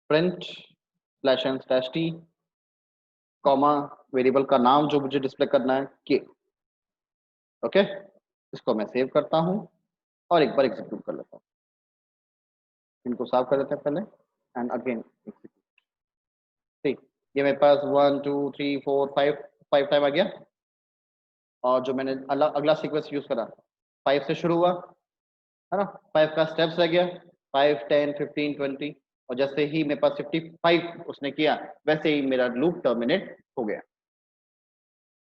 print slash n slash t comma variable का नाम जो मुझे डिस्प्ले करना है के। ओके, इसको मैं सेव करता हूं और एक बार एग्जीक्यूट कर लेता हूं। इनको साफ कर देते हैं पहले, एंड अगेन एग्जीक्यूट। ठीक, ये मेरे पास 1 2 3 4 5 टाइम आ गया। और जो मैंने अगला सीक्वेंस यूज करा, 5 से शुरू हुआ, है ना। 5 का स्टेप्स रह गया, 5 10 15 20, और जैसे ही मेरे पास 55 उसने किया, वैसे ही मेरा लूप टर्मिनेट हो गया।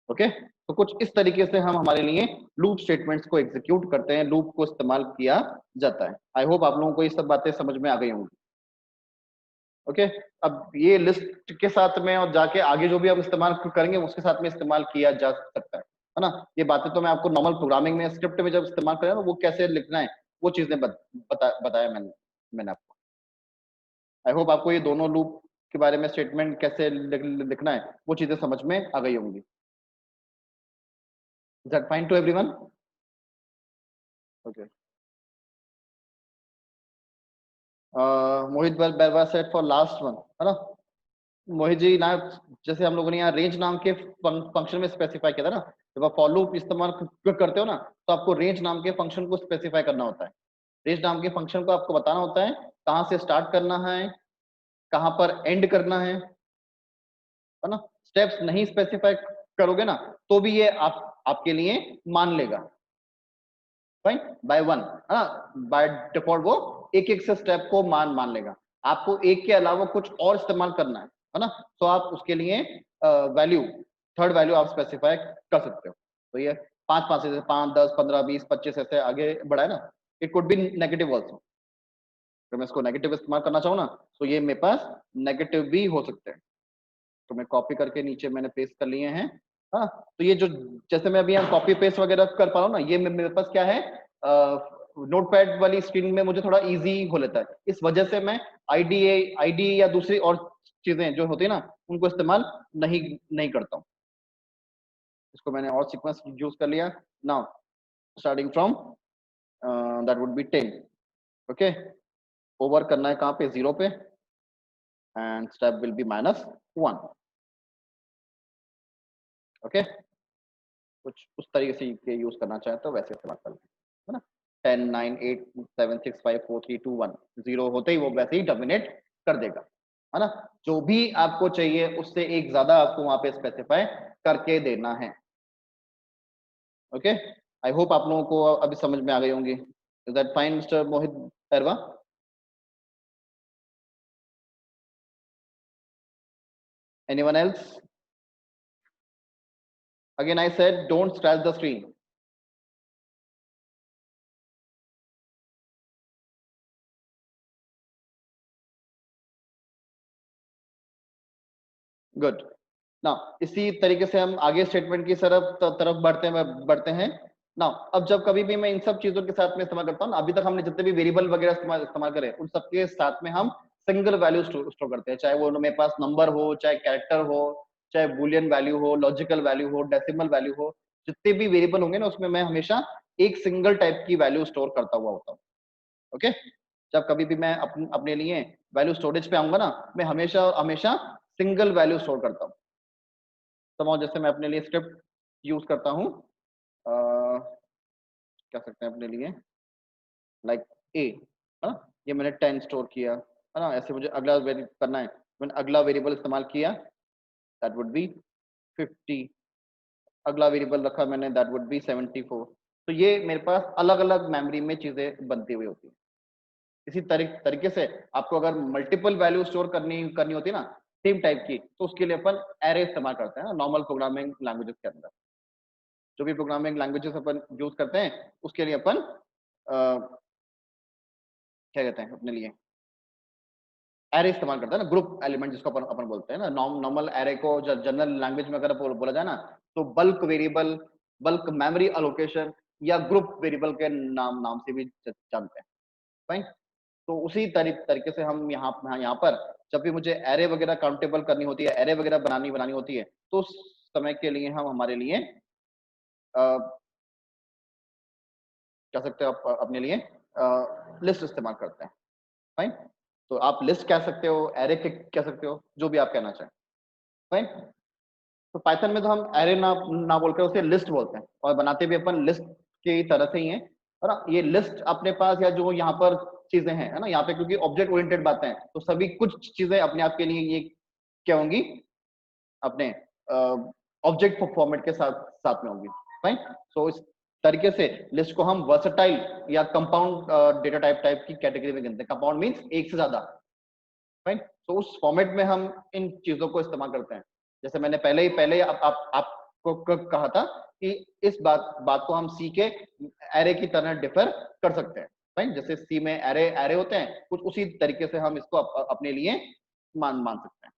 ओके, तो कुछ इस तरीके से हम हमारे लिए लूप स्टेटमेंट्स को एग्जीक्यूट करते हैं, लूप को इस्तेमाल किया जाता है। आई होप आप लोगों को ये सब बातें समझ में आ गई होंगी। ओके, अब ये लिस्ट के साथ में और जाके आगे जो भी हम इस्तेमाल करेंगे उसके साथ में इस्तेमाल किया जा सकता है ना। ये बातें तो मैं आपको नॉर्मल प्रोग्रामिंग में स्क्रिप्ट में जब इस्तेमाल करें ना, वो कैसे लिखना है वो चीजें बताया मैंने आपको। आई होप आपको ये दोनों लूप के बारे में स्टेटमेंट कैसे लिखना है वो चीजें समझ में आ गई होंगी। Is that fine to everyone? Okay, Mohit Barwa set for last one, है ना मोहित जी ना, जैसे हम लोगों ने यहाँ रेंज नाम के फंक्शन में स्पेसिफाई किया था ना, जब आप फॉर लूप इस्तेमाल करते हो ना, तो आपको रेंज नाम के फंक्शन को स्पेसिफाई करना होता है। रेंज नाम के फंक्शन को आपको बताना होता है कहाँ से स्टार्ट करना है, कहाँ पर एंड करना है ना। स्टेप्स नहीं स्पेसिफाई करोगे ना, तो भी ये आपके लिए मान लेगा, फाइन, बाय वन, है ना। बाय डिफॉल्ट वो एक एक से स्टेप को मान लेगा। आपको एक के अलावा कुछ और इस्तेमाल करना है ना, तो आप उसके लिए वैल्यू, थर्ड वैल्यू आप स्पेसिफाई कर सकते हो। तो ये पांच पांच से 5 10 15 20 25 ऐसे आगे बढ़ा है ना। It could B negative also, अगर मैं इसको नेगेटिव इस्तेमाल करना चाहूँ ना, तो ये मेरे पास नेगेटिव भी हो सकते हैं। तो मैं कॉपी करके नीचे मैंने पेस्ट कर लिए हैं, हाँ। तो ये जो, जैसे मैं अभी यहाँ कॉपी पेस्ट वगैरह कर पा रहा हूँ ना, ये मेरे पास क्या है, नोटपैड वाली स्क्रीन में मुझे थोड़ा इजी हो लेता है। इस वजह से मैं आईडीए आईडी या दूसरी और चीजें जो होती है ना, उनको इस्तेमाल नहीं नहीं करता हूँ। इसको मैंने और सीक्वेंस यूज कर लिया। Now starting from that would B 10, okay. Over करना है कहाँ पे, 0 पे, and step will be -1, okay. कुछ उस तरीके से के यूज करना चाहे तो वैसे इस्तेमाल कर लें, है ना। 10 9 8 7 6 5 4 3 2 1, 0 होते ही वो वैसे ही टर्मिनेट कर देगा, है ना। जो भी आपको चाहिए उससे एक ज्यादा आपको वहां पे स्पेसिफाई करके देना है, ओके। आई होप आप लोगों को अभी समझ में आ गई होंगी। इज दैट फाइन मिस्टर मोहित परवा? Anyone else? Again I said don't scratch the screen. Good. ना इसी तरीके से हम आगे स्टेटमेंट की तरफ बढ़ते हैं। ना अब जब कभी भी मैं इन सब चीजों के साथ में इस्तेमाल करता हूँ, अभी तक हमने जितने भी वेरिएबल वगैरह इस्तेमाल करे, उन सबके साथ में हम सिंगल वैल्यू स्टोर करते हैं, चाहे वो मेरे पास नंबर हो, चाहे कैरेक्टर हो, चाहे बुलियन वैल्यू हो, लॉजिकल वैल्यू हो, डेसिमल वैल्यू हो। जितने भी वेरिएबल होंगे ना, उसमें मैं हमेशा एक सिंगल टाइप की वैल्यू स्टोर करता हुआ होता हूँ, ओके। जब कभी भी मैं अपने लिए वैल्यू स्टोरेज पे आऊंगा ना, मैं हमेशा हमेशा सिंगल वैल्यू स्टोर करता हूँ। समझो जैसे मैं अपने लिए स्क्रिप्ट यूज करता हूँ, क्या सकते हैं अपने लिए, लाइक ए, है ना। ये मैंने 10 स्टोर किया, है ना। ऐसे मुझे अगला वेरिएबल करना है, मैंने अगला वेरिएबल इस्तेमाल किया, दैट वुड बी 50। अगला वेरिएबल रखा मैंने, दैट वुड बी 74। तो ये मेरे पास अलग अलग मेमोरी में चीजें बनती हुई होती है। इसी तरीके से आपको अगर मल्टीपल वैल्यू स्टोर करनी करनी होती है ना, सेम टाइप की, तो उसके लिए अपन एरे इस्तेमाल करते हैं ना, नॉर्मल प्रोग्रामिंग लैंग्वेजेस के अंदर। जो भी प्रोग्रामिंग लैंग्वेजेस अपन यूज करते हैं, उसके लिए अपन क्या कहते हैं अपने लिए, एरे इस्तेमाल करते हैं ना, ग्रुप एलिमेंट जिसको अपन अपन बोलते हैं ना। नॉर्मल एरे को जनरल लैंग्वेज में अगर बोला जाए ना, तो bulk variable, bulk memory allocation, या ग्रुप वेरिएबल के नाम नाम से भी जानते हैं, फाइन। तो उसी तरीके से हम यहाँ पर जब भी मुझे एरे वगैरह काउंटेबल करनी होती है, एरे वगैरह बनानी बनानी होती है, तो उस समय के लिए हम हमारे लिए कह सकते हो आप अपने लिए लिस्ट इस्तेमाल करते हैं, फाइन। तो आप लिस्ट कह सकते हो, एरे कह सकते हो, जो भी आप कहना चाहें, फाइन। तो पाइथन में तो हम एरे ना बोलकर उसे लिस्ट बोलते हैं, और बनाते भी अपन लिस्ट की तरह से ही है, और ये लिस्ट अपने पास या जो यहाँ पर चीजें हैं, है ना, यहाँ पे क्योंकि ऑब्जेक्ट ओरिएंटेड बातें हैं, तो सभी कुछ चीजें अपने आप के लिए ये क्या होंगी, अपने ऑब्जेक्ट फॉर्मेट के साथ साथ में होंगी, फाइन। सो इस तरीके से लिस्ट को हम वर्सटाइल या कंपाउंड डेटा टाइप की कैटेगरी में गिनते हैं। कंपाउंड मींस एक से ज्यादा, फाइन। तो उस फॉर्मेट में हम इन चीजों को इस्तेमाल करते हैं। जैसे मैंने पहले आपको कहा था कि इस बात को हम सी के एरे की तरह डिफर कर सकते हैं, फाइन। जैसे सी में एरे एरे होते हैं, कुछ उसी तरीके से हम इसको अपने लिए मान सकते हैं।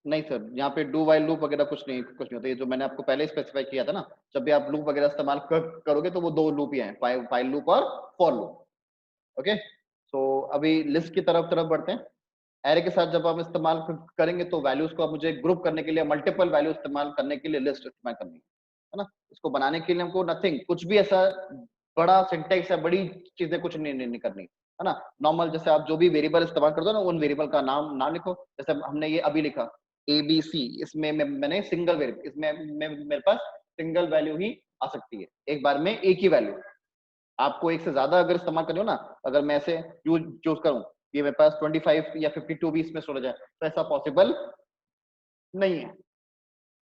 नहीं सर, यहाँ पे डू वाइल लूप वगैरह कुछ नहीं होता। ये जो मैंने आपको पहले स्पेसिफाई किया था ना, जब भी आप लूप वगैरह इस्तेमाल करोगे, तो वो दो लूप ही हैं, फाइल लूप और फॉर लूप, ओके। सो अभी लिस्ट की तरफ बढ़ते हैं। एरे के साथ जब हम इस्तेमाल करेंगे, तो वैल्यूज को अब मुझे ग्रुप करने के लिए, मल्टीपल वैल्यू इस्तेमाल करने के लिए लिस्ट इस्तेमाल करनी है ना। इसको बनाने के लिए हमको नथिंग, कुछ भी ऐसा बड़ा सिंटेक्स है, बड़ी चीजें कुछ नहीं करनी, है ना। नॉर्मल जैसे आप जो भी वेरिएबल इस्तेमाल करते हो ना, उन वेरिएबल का नाम ना लिखो। जैसे हमने ये अभी लिखा ABC, इसमें मैंने सिंगल वेरिएबल, इसमें मेरे पास सिंगल वैल्यू ही आ सकती है, एक बार में एक ही वैल्यू। आपको एक से ज्यादा अगर इस्तेमाल करो ना, अगर मैं ऐसे यूज करूं, ये मेरे पास 25 या 52 भी इसमें स्टोरेज है, तो ऐसा पॉसिबल नहीं है।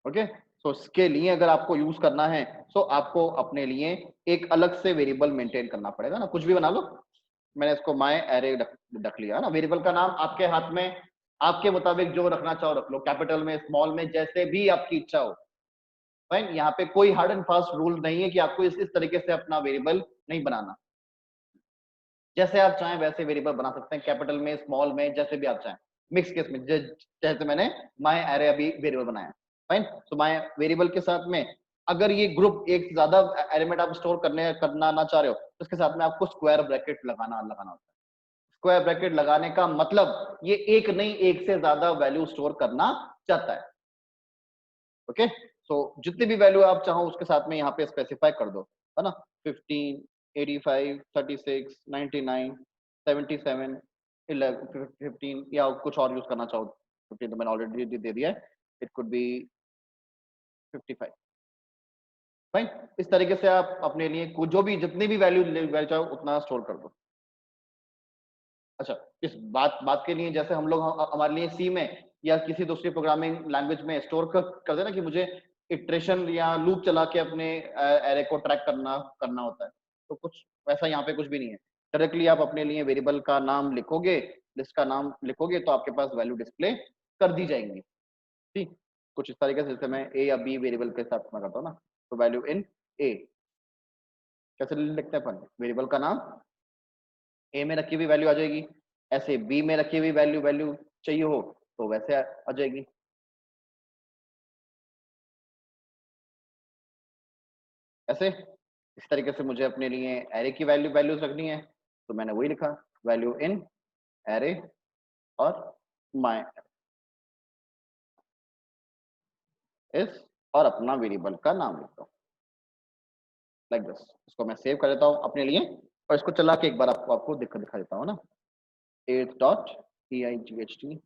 ओके, सो इसके लिए अगर आपको यूज करना है, तो आपको अपने लिए एक अलग से वेरिएबल मेंटेन करना पड़ेगा ना, कुछ भी बना लो। मैंने इसको माय एरे रख लिया ना, वेरिएबल का नाम आपके हाथ में, आपके मुताबिक जो रखना चाहो रख लो, कैपिटल में, स्मॉल में, जैसे भी आपकी इच्छा हो। फाइन, यहाँ पे कोई हार्ड एंड फास्ट रूल नहीं है कि आपको इस तरीके से अपना वेरिएबल नहीं बनाना। जैसे आप चाहें वैसे वेरिएबल बना सकते हैं, कैपिटल में, स्मॉल में, जैसे भी आप चाहें। मिक्स केस में जैसे मैंने माय एरे अभी वेरिएबल बनाया। फाइन, तो माय वेरिएबल के साथ में अगर ये ग्रुप एक से ज्यादा एलिमेंट आप स्टोर करना ना चाह रहे हो, तो इसके साथ में आपको स्क्वायर ब्रैकेट लगाना होता है। स्क्वायर ब्रैकेट लगाने का मतलब ये एक नहीं, एक से ज्यादा वैल्यू स्टोर करना चाहता है। ओके, सो जितनी भी वैल्यू आप चाहो उसके साथ में यहाँ पे स्पेसिफाई कर दो, है ना। 15, 85, 36, 99, 77, 11, 15, या कुछ और यूज करना चाहो 15 तो मैंने ऑलरेडी दे दिया है, इट कुड बी 55। फाइन, इस तरीके से आप अपने लिए जो भी जितनी भी वैल्यू चाहो उतना स्टोर कर दो। अच्छा, इस बात के लिए जैसे हम लोग हमारे लिए सी में या किसी दूसरी प्रोग्रामिंग लैंग्वेज में स्टोर कर देना कि मुझे इटरेशन या लूप चला के अपने एरे को ट्रैक करना होता है, तो कुछ वैसा यहाँ पे कुछ भी नहीं है। डायरेक्टली आप अपने लिए वेरिएबल का नाम लिखोगे, लिस्ट का नाम लिखोगे, तो आपके पास वैल्यू डिस्प्ले कर दी जाएंगी। ठीक, कुछ इस तरीके से, जैसे मैं ए या बी वेरिएबल के साथ में करता हूँ ना, तो वैल्यू इन ए कैसे लिखते हैं अपन, वेरिएबल का नाम, ए में रखी हुई वैल्यू आ जाएगी, ऐसे बी में रखी हुई वैल्यू वैल्यू चाहिए हो तो वैसे आ जाएगी। ऐसे इस तरीके से मुझे अपने लिए एरे की वैल्यूज रखनी है, तो मैंने वही लिखा, वैल्यू इन एरे और माय इस, और अपना वेरिएबल का नाम लिखता हूँ लाइक दिस। इसको मैं सेव कर देता हूँ अपने लिए, और इसको चला के एक बार आपको दिखा देता हूँ ना, 8.eight.py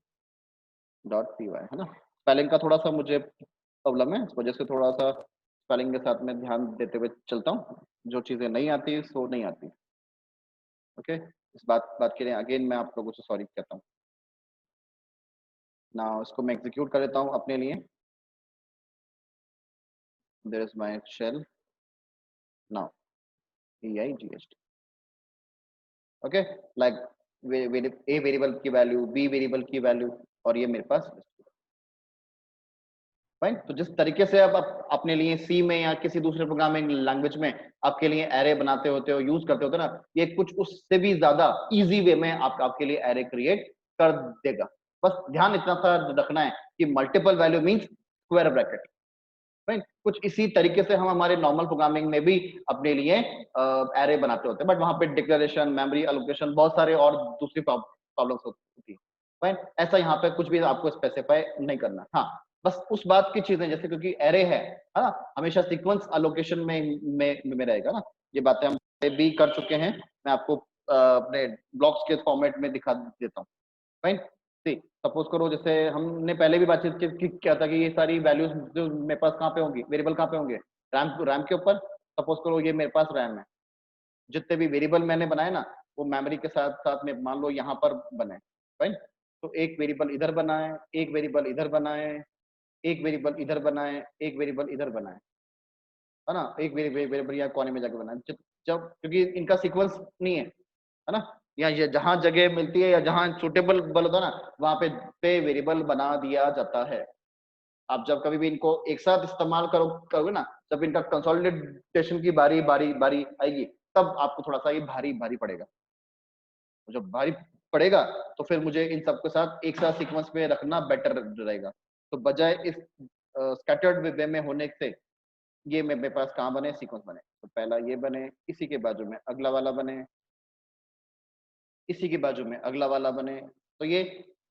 है ना। स्पेलिंग का थोड़ा सा मुझे प्रॉब्लम है, इस वजह से थोड़ा सा स्पेलिंग के साथ में ध्यान देते हुए चलता हूँ, जो चीजें नहीं आती सो नहीं आती। ओके, इस बात के लिए अगेन मैं आप लोगों से सॉरी कहता हूँ ना। इसको मैं एग्जीक्यूट कर देता हूँ अपने लिए, there is my shell now, EIGHT। Okay, like A variable की वैल्यू, बी वेरिएबल की वैल्यू, और ये मेरे पास फाइन। तो जिस तरीके से आप अपने लिए सी में या किसी दूसरे प्रोग्रामिंग लैंग्वेज में आपके लिए एरे बनाते होते हो, यूज करते होते हो ना, ये कुछ उससे भी ज्यादा इजी वे में आपके लिए एरे क्रिएट कर देगा। बस ध्यान इतना सा रखना है कि multiple value means square bracket. Right, कुछ इसी तरीके से हम हमारे नॉर्मल प्रोग्रामिंग में भी अपने लिए एरे बनाते होते हैं, बट वहां पे डिक्लेरेशन, मेमोरी एलोकेशन, बहुत सारे और दूसरी प्रॉब्लम्स होती है। फाइन, ऐसा यहाँ पे कुछ भी आपको स्पेसिफाई नहीं करना। हाँ, बस उस बात की चीजें, जैसे क्योंकि एरे है ना, हमेशा सीक्वेंस एलोकेशन में रहेगा ना। ये बातें हम भी कर चुके हैं, मैं आपको अपने ब्लॉक्स के फॉर्मेट में दिखा देता हूँ। फाइन, सपोज करो जैसे हमने पहले भी बातचीत किया था कि ये सारी वैल्यूज जो मेरे पास कहाँ पे होंगी, वेरिएबल कहाँ पे होंगे, रैम के ऊपर। सपोज करो ये मेरे पास रैम है, जितने भी वेरिएबल मैंने बनाए ना, वो मेमोरी के साथ साथ में मान लो यहाँ पर बने। फाइन, तो एक वेरिएबल इधर बनाए, एक वेरिएबल इधर बनाए, एक वेरिएबल इधर बनाए, एक वेरिएबल इधर बनाए, है ना, एक वेरिएबल यहाँ कोने में जाके बनाए। जब क्योंकि इनका सीक्वेंस नहीं है ना, या ये जहां जगह मिलती है या जहां सुटेबल बल होता है ना, वहां पे वेरिएबल बना दिया जाता है। आप जब कभी भी इनको एक साथ इस्तेमाल करोगे ना, जब इनका कंसोलिडेशन की बारी बारी बारी आएगी, तब आपको थोड़ा सा ये भारी भारी पड़ेगा। जब भारी पड़ेगा तो फिर मुझे इन सबके साथ एक साथ सीक्वेंस में रखना बेटर रहेगा। तो बजाय इस स्कैटर्ड वे में होने से, ये मेरे पास कहाँ बने, सीक्वेंस बने। तो पहला ये बने, इसी के बाजू में अगला वाला बने, इसी के बाजू में अगला वाला बने। तो ये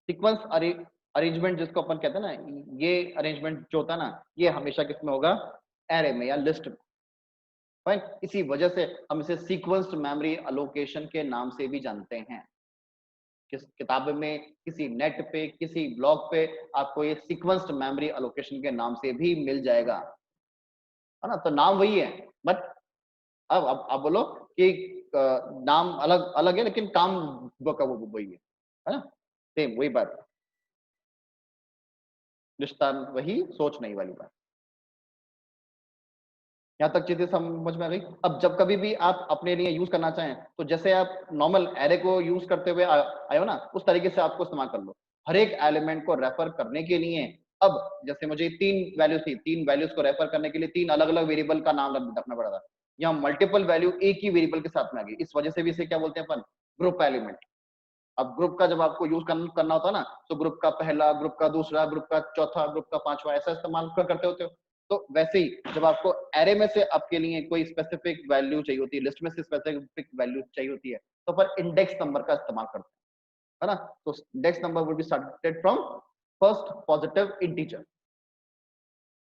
सीक्वेंस अरेंजमेंट जिसको अपन कहते हैं ना, ये अरेंजमेंट जो होता है ना, ये हमेशा किसमें होगा, एरे में या लिस्ट में। फाइन। इसी वजह से हम इसे सीक्वेंस्ड मेमोरी अलोकेशन के नाम से भी जानते हैं। किस किताब में, किसी नेट पे, किसी ब्लॉग पे आपको ये सीक्वेंस्ड मेमोरी अलोकेशन के नाम से भी मिल जाएगा, है ना। तो नाम वही है, बट अब आप बोलो कि नाम अलग अलग है लेकिन काम का वो वही है ना। सेम वही बात, रिश्ता वही, सोच नहीं वाली बात। यहाँ तक चीजें समझ में आ गई। अब जब कभी भी आप अपने लिए यूज करना चाहें, तो जैसे आप नॉर्मल एरे को यूज करते हुए आए हो ना, उस तरीके से आपको इस्तेमाल कर लो। हर एक एलिमेंट को रेफर करने के लिए, अब जैसे मुझे 3 वैल्यूज थी, 3 वैल्यूज को रेफर करने के लिए 3 अलग अलग वेरिएबल का नाम रखना पड़ा था। यहाँ मल्टीपल वैल्यू एक ही वेरिएबल के साथ में आ गई, इस वजह से भी इसे क्या बोलते हैं अपन, ग्रुप एलिमेंट। अब ग्रुप का जब आपको यूज करना होता है ना, तो ग्रुप का पहला, ग्रुप का दूसरा, ग्रुप का चौथा, ग्रुप का पांचवा, ऐसा इस्तेमाल करते होते हो। तो वैसे ही जब आपको एरे में से आपके लिए कोई स्पेसिफिक वैल्यू चाहिए होती है, लिस्ट में से स्पेसिफिक वैल्यू चाहिए होती है, तो पर इंडेक्स नंबर का इस्तेमाल करते हैं, है ना। तो index number will be started from first positive integer.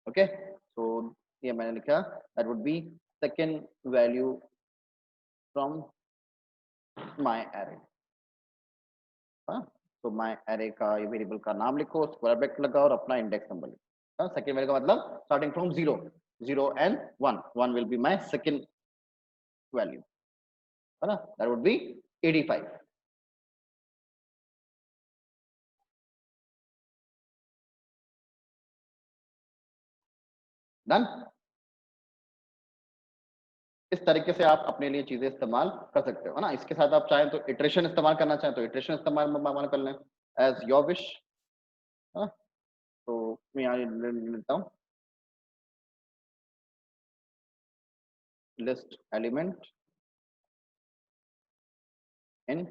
Okay, तो ये मैंने लिखा, that would B second value from my array. हाँ, तो माय एरे का ये वेरिएबल का नाम लिखो, स्क्वायर ब्रैकेट लगाओ और अपना इंडेक्स नंबर लिखो। सेकेंड वैल्यू का मतलब starting from 0, 0 and 1, 1 will be my second value, है ना। That would B 85। डन। इस तरीके से आप अपने लिए चीजें इस्तेमाल कर सकते हो, है ना। इसके साथ आप चाहें तो इटरेशन इस्तेमाल करना चाहें तो इटरेशन इस्तेमाल कर लें, एज योर विश। तो मैं यहाँ ले लेता हूँ list element in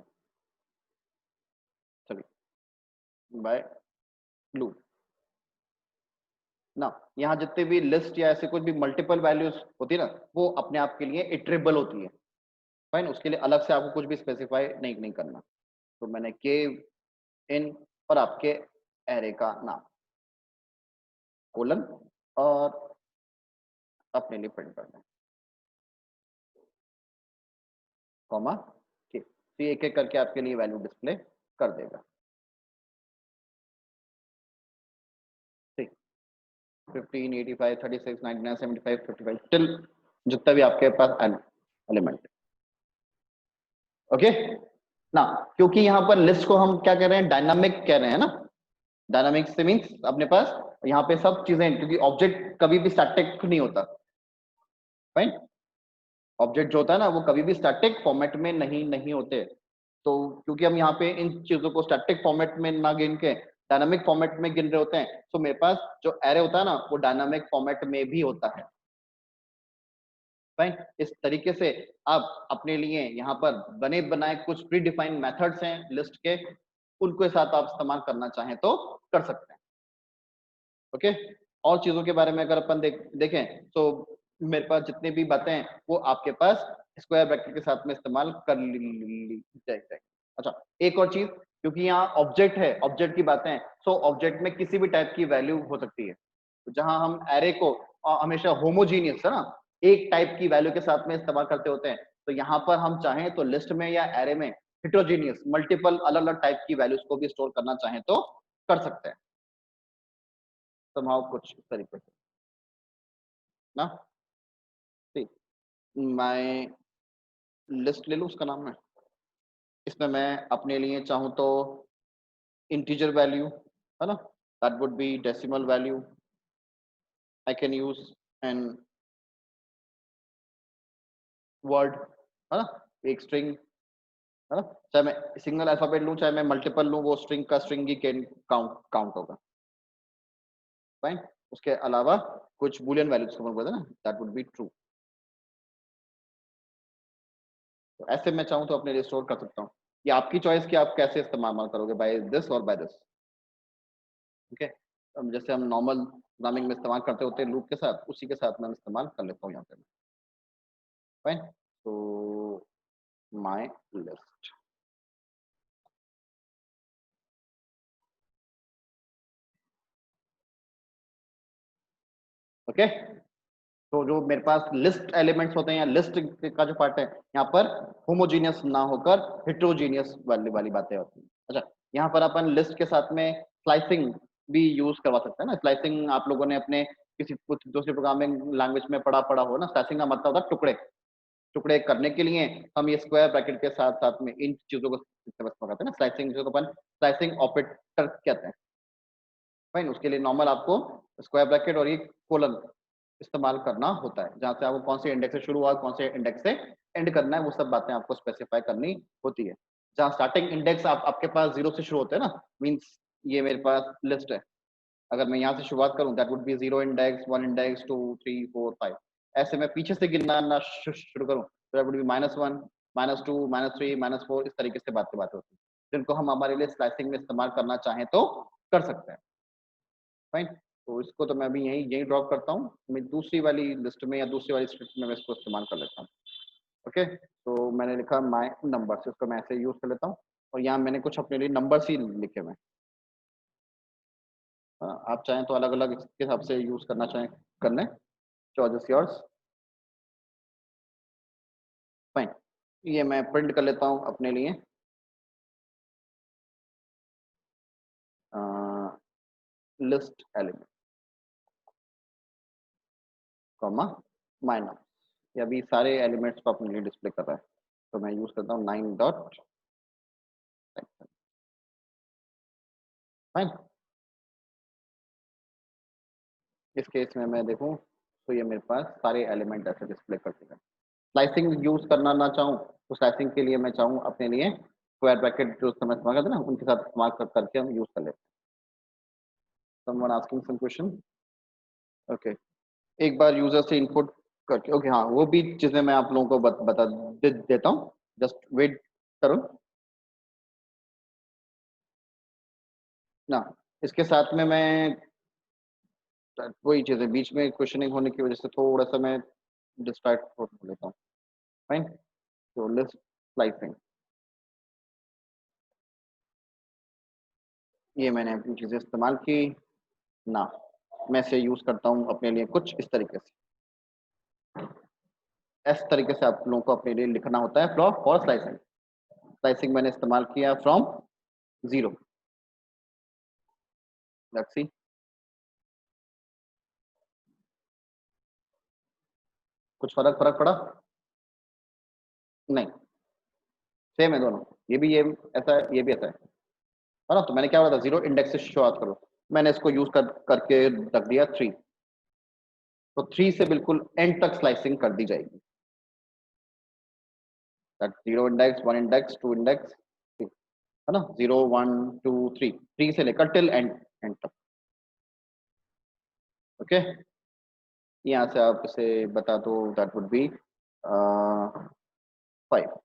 sorry by loop ना। यहाँ जितने भी लिस्ट या ऐसे कुछ भी मल्टीपल वैल्यूज होती है ना, वो अपने आप के लिए इटरेबल होती है। फाइन, उसके लिए अलग से आपको कुछ भी स्पेसिफाई नहीं करना। तो मैंने के इन और आपके एरे का नाम कोलन और अपने लिए प्रिंट करना है, कॉमा के। तो एक एक करके आपके लिए वैल्यू डिस्प्ले कर देगा। ठीक, 15, 85, 36, 99, 75, 55 टिल जितना भी आपके पास एलिमेंट। ओके ना, क्योंकि यहाँ पर लिस्ट को हम क्या कह रहे हैं, डायनामिक कह रहे हैं ना। डायनामिक से मीन्स अपने पास यहाँ पे सब चीजें, क्योंकि ऑब्जेक्ट कभी भी स्टैटिक नहीं होता। फाइन, ऑब्जेक्ट जो होता है ना, वो कभी भी स्टैटिक फॉर्मेट में नहीं होते। तो क्योंकि हम यहाँ पे इन चीजों को स्टैटिक फॉर्मेट में ना गिन के डायनामिक फॉर्मेट में गिन रहे होते हैं, तो मेरे पास जो एरे होता है ना, वो डायनामिक फॉर्मेट में भी होता है। फाइन, इस तरीके से आप अपने लिए यहाँ पर बने बनाए कुछ प्री डिफाइंड मेथड्स हैं लिस्ट के, उनको साथ आप इस्तेमाल करना चाहें तो कर सकते हैं। ओके, और चीजों के बारे में अगर अपन देखें, तो मेरे पास जितने भी बातें हैं वो आपके पास स्क्वायर ब्रैकेट के साथ में इस्तेमाल कर ली जाए। अच्छा, एक और चीज, क्योंकि यहाँ ऑब्जेक्ट है, ऑब्जेक्ट की बातें हैं, सो ऑब्जेक्ट में किसी भी टाइप की वैल्यू हो सकती है। तो जहां हम एरे को हमेशा होमोजीनियस, है ना, एक टाइप की वैल्यू के साथ में इस्तेमाल करते होते हैं, तो यहाँ पर हम चाहें तो लिस्ट में या एरे में हिट्रोजीनियस मल्टीपल अलग अलग टाइप की वैल्यूज को भी स्टोर करना चाहें तो कर सकते हैं। समाव कुछ इस तरीके से ना। ठीक, मैं लिस्ट ले लूँ, उसका नाम है। इसमें मैं अपने लिए चाहूँ तो इंटीजर वैल्यू, है ना, that would B decimal value. I can use N word, है ना, एक स्ट्रिंग, है ना। चाहे मैं सिंगल अल्फाबेट लूँ, चाहे मैं मल्टीपल लूँ, वो स्ट्रिंग का स्ट्रिंग ही काउंट होगा। फाइन, उसके अलावा कुछ बूलियन वैल्यूज को बोलते हैं ना, दैट वुड बी ट्रू। तो ऐसे मैं चाहूँ तो अपने लिए स्टोर कर सकता हूँ। ये आपकी चॉइस कि आप कैसे इस्तेमाल करोगे, बाय दिस और बाय दिस। ओके, अब जैसे हम नॉर्मल प्रोग्रामिंग में इस्तेमाल करते होते हैं लूप के साथ, उसी के साथ मैं इस्तेमाल कर लेता हूँ यहाँ पे। फाइन, तो माय लिस्ट। ओके, तो जो मेरे पास लिस्ट एलिमेंट्स होते हैं या लिस्ट का जो पार्ट है यहाँ पर होमोजीनियस ना होकर हेट्रोजीनियस वाली बातें होती हैं। अच्छा, यहाँ पर अपन लिस्ट के साथ में स्लाइसिंग भी यूज करवा सकते हैं ना। स्लाइसिंग आप लोगों ने अपने किसी कुछ दूसरी प्रोग्रामिंग लैंग्वेज में पढ़ा हो ना। स्लाइसिंग का मतलब होता है टुकड़े टुकड़े करने के लिए हम ये स्क्वायर ब्रैकेट के साथ साथ में इन चीजों को इस्तेमाल करते हैं ना। स्लाइसिंग जो अपन स्लाइसिंग ऑपरेटर कहते हैं। फाइन, उसके लिए नॉर्मल आपको स्क्वायर ब्रैकेट और ये कोलन इस्तेमाल करना होता है, जहां से आपको कौन से इंडेक्स से शुरू हुआ कौन से इंडेक्स से एंड करना है वो सब बातें आपको स्पेसिफाई करनी होती है। जहां स्टार्टिंग इंडेक्स आपके पास 0 से शुरू होते हैं ना, मींस ये मेरे पास लिस्ट है। अगर मैं यहाँ से शुरुआत करूँ that would B 0 index 1 index 2 3 4 5। ऐसे मैं पीछे से गिनना ना शुरू करूँ तो दैट वुड बी -1 -2 -3 -4। इस तरीके से बातें होती हैं, जिनको हम हमारे लिए स्लाइसिंग में इस्तेमाल करना चाहें तो कर सकते हैं। फाइन, तो इसको तो मैं अभी यही ड्रॉप करता हूँ। मैं दूसरी वाली लिस्ट में या दूसरी वाली स्क्रिप्ट में मैं इसको इस्तेमाल कर लेता हूँ। ओके, तो मैंने लिखा माय नंबर्स, इसको मैं ऐसे यूज कर लेता हूँ और यहाँ मैंने कुछ अपने लिए नंबर्स ही लिखे हुए हैं। आप चाहें तो अलग अलग इसके हिसाब से यूज करना चाहें कर लें, चॉइस योर्स। फाइन, ये मैं प्रिंट कर लेता हूँ अपने लिए लिस्ट एलिमेंट कॉमा माय नाम। ये अभी सारे एलिमेंट्स को अपने लिए डिस्प्ले कर रहा है, तो मैं यूज करता हूँ 9 डॉट। फाइन, इस केस में मैं देखूं तो ये मेरे पास सारे एलिमेंट ऐसे डिस्प्ले कर देगा। स्लाइसिंग यूज करना ना चाहूँ तो स्लाइसिंग के लिए मैं चाहूँ अपने लिए स्क्वायर ब्रैकेट जो समय इस्तेमाल करते हैं ना उनके साथ इस्तेमाल करके हम यूज कर लेते हैं। Someone asking some question. Okay, एक बार यूजर से इनपुट करके ओके हाँ वो भी चीजें मैं आप लोगों को बता देता हूँ, जस्ट वेट करो ना। इसके साथ में मैं वही चीजें बीच में क्वेश्चनिंग होने की वजह से थोड़ा सा मैं डिस्ट्रैक्ट हो लेता हूँ। फाइन, तो लिस्ट स्लाइसिंग ये मैंने अपनी चीजें इस्तेमाल की ना। मैं इसे यूज करता हूँ अपने लिए कुछ इस तरीके से। इस तरीके से आप लोगों को अपने लिए लिखना होता है फॉर स्लाइसिंग। स्लाइसिंग मैंने इस्तेमाल किया फ्रॉम 0। लेट्स सी, कुछ फर्क पड़ा? नहीं, सेम है दोनों। ये भी ये ऐसा है, ये भी ऐसा है ना। तो मैंने क्या बोला था 0 इंडेक्स से शुरुआत करो, मैंने इसको यूज करके रख दिया 3। तो 3 से बिल्कुल एंड तक स्लाइसिंग कर दी जाएगी। दैट 0 इंडेक्स 1 इंडेक्स 2 इंडेक्स, है ना। 0 1 2 3, 3 से लेकर टिल एंड तक। ओके, यहाँ से आप इसे बता दो that would B 5।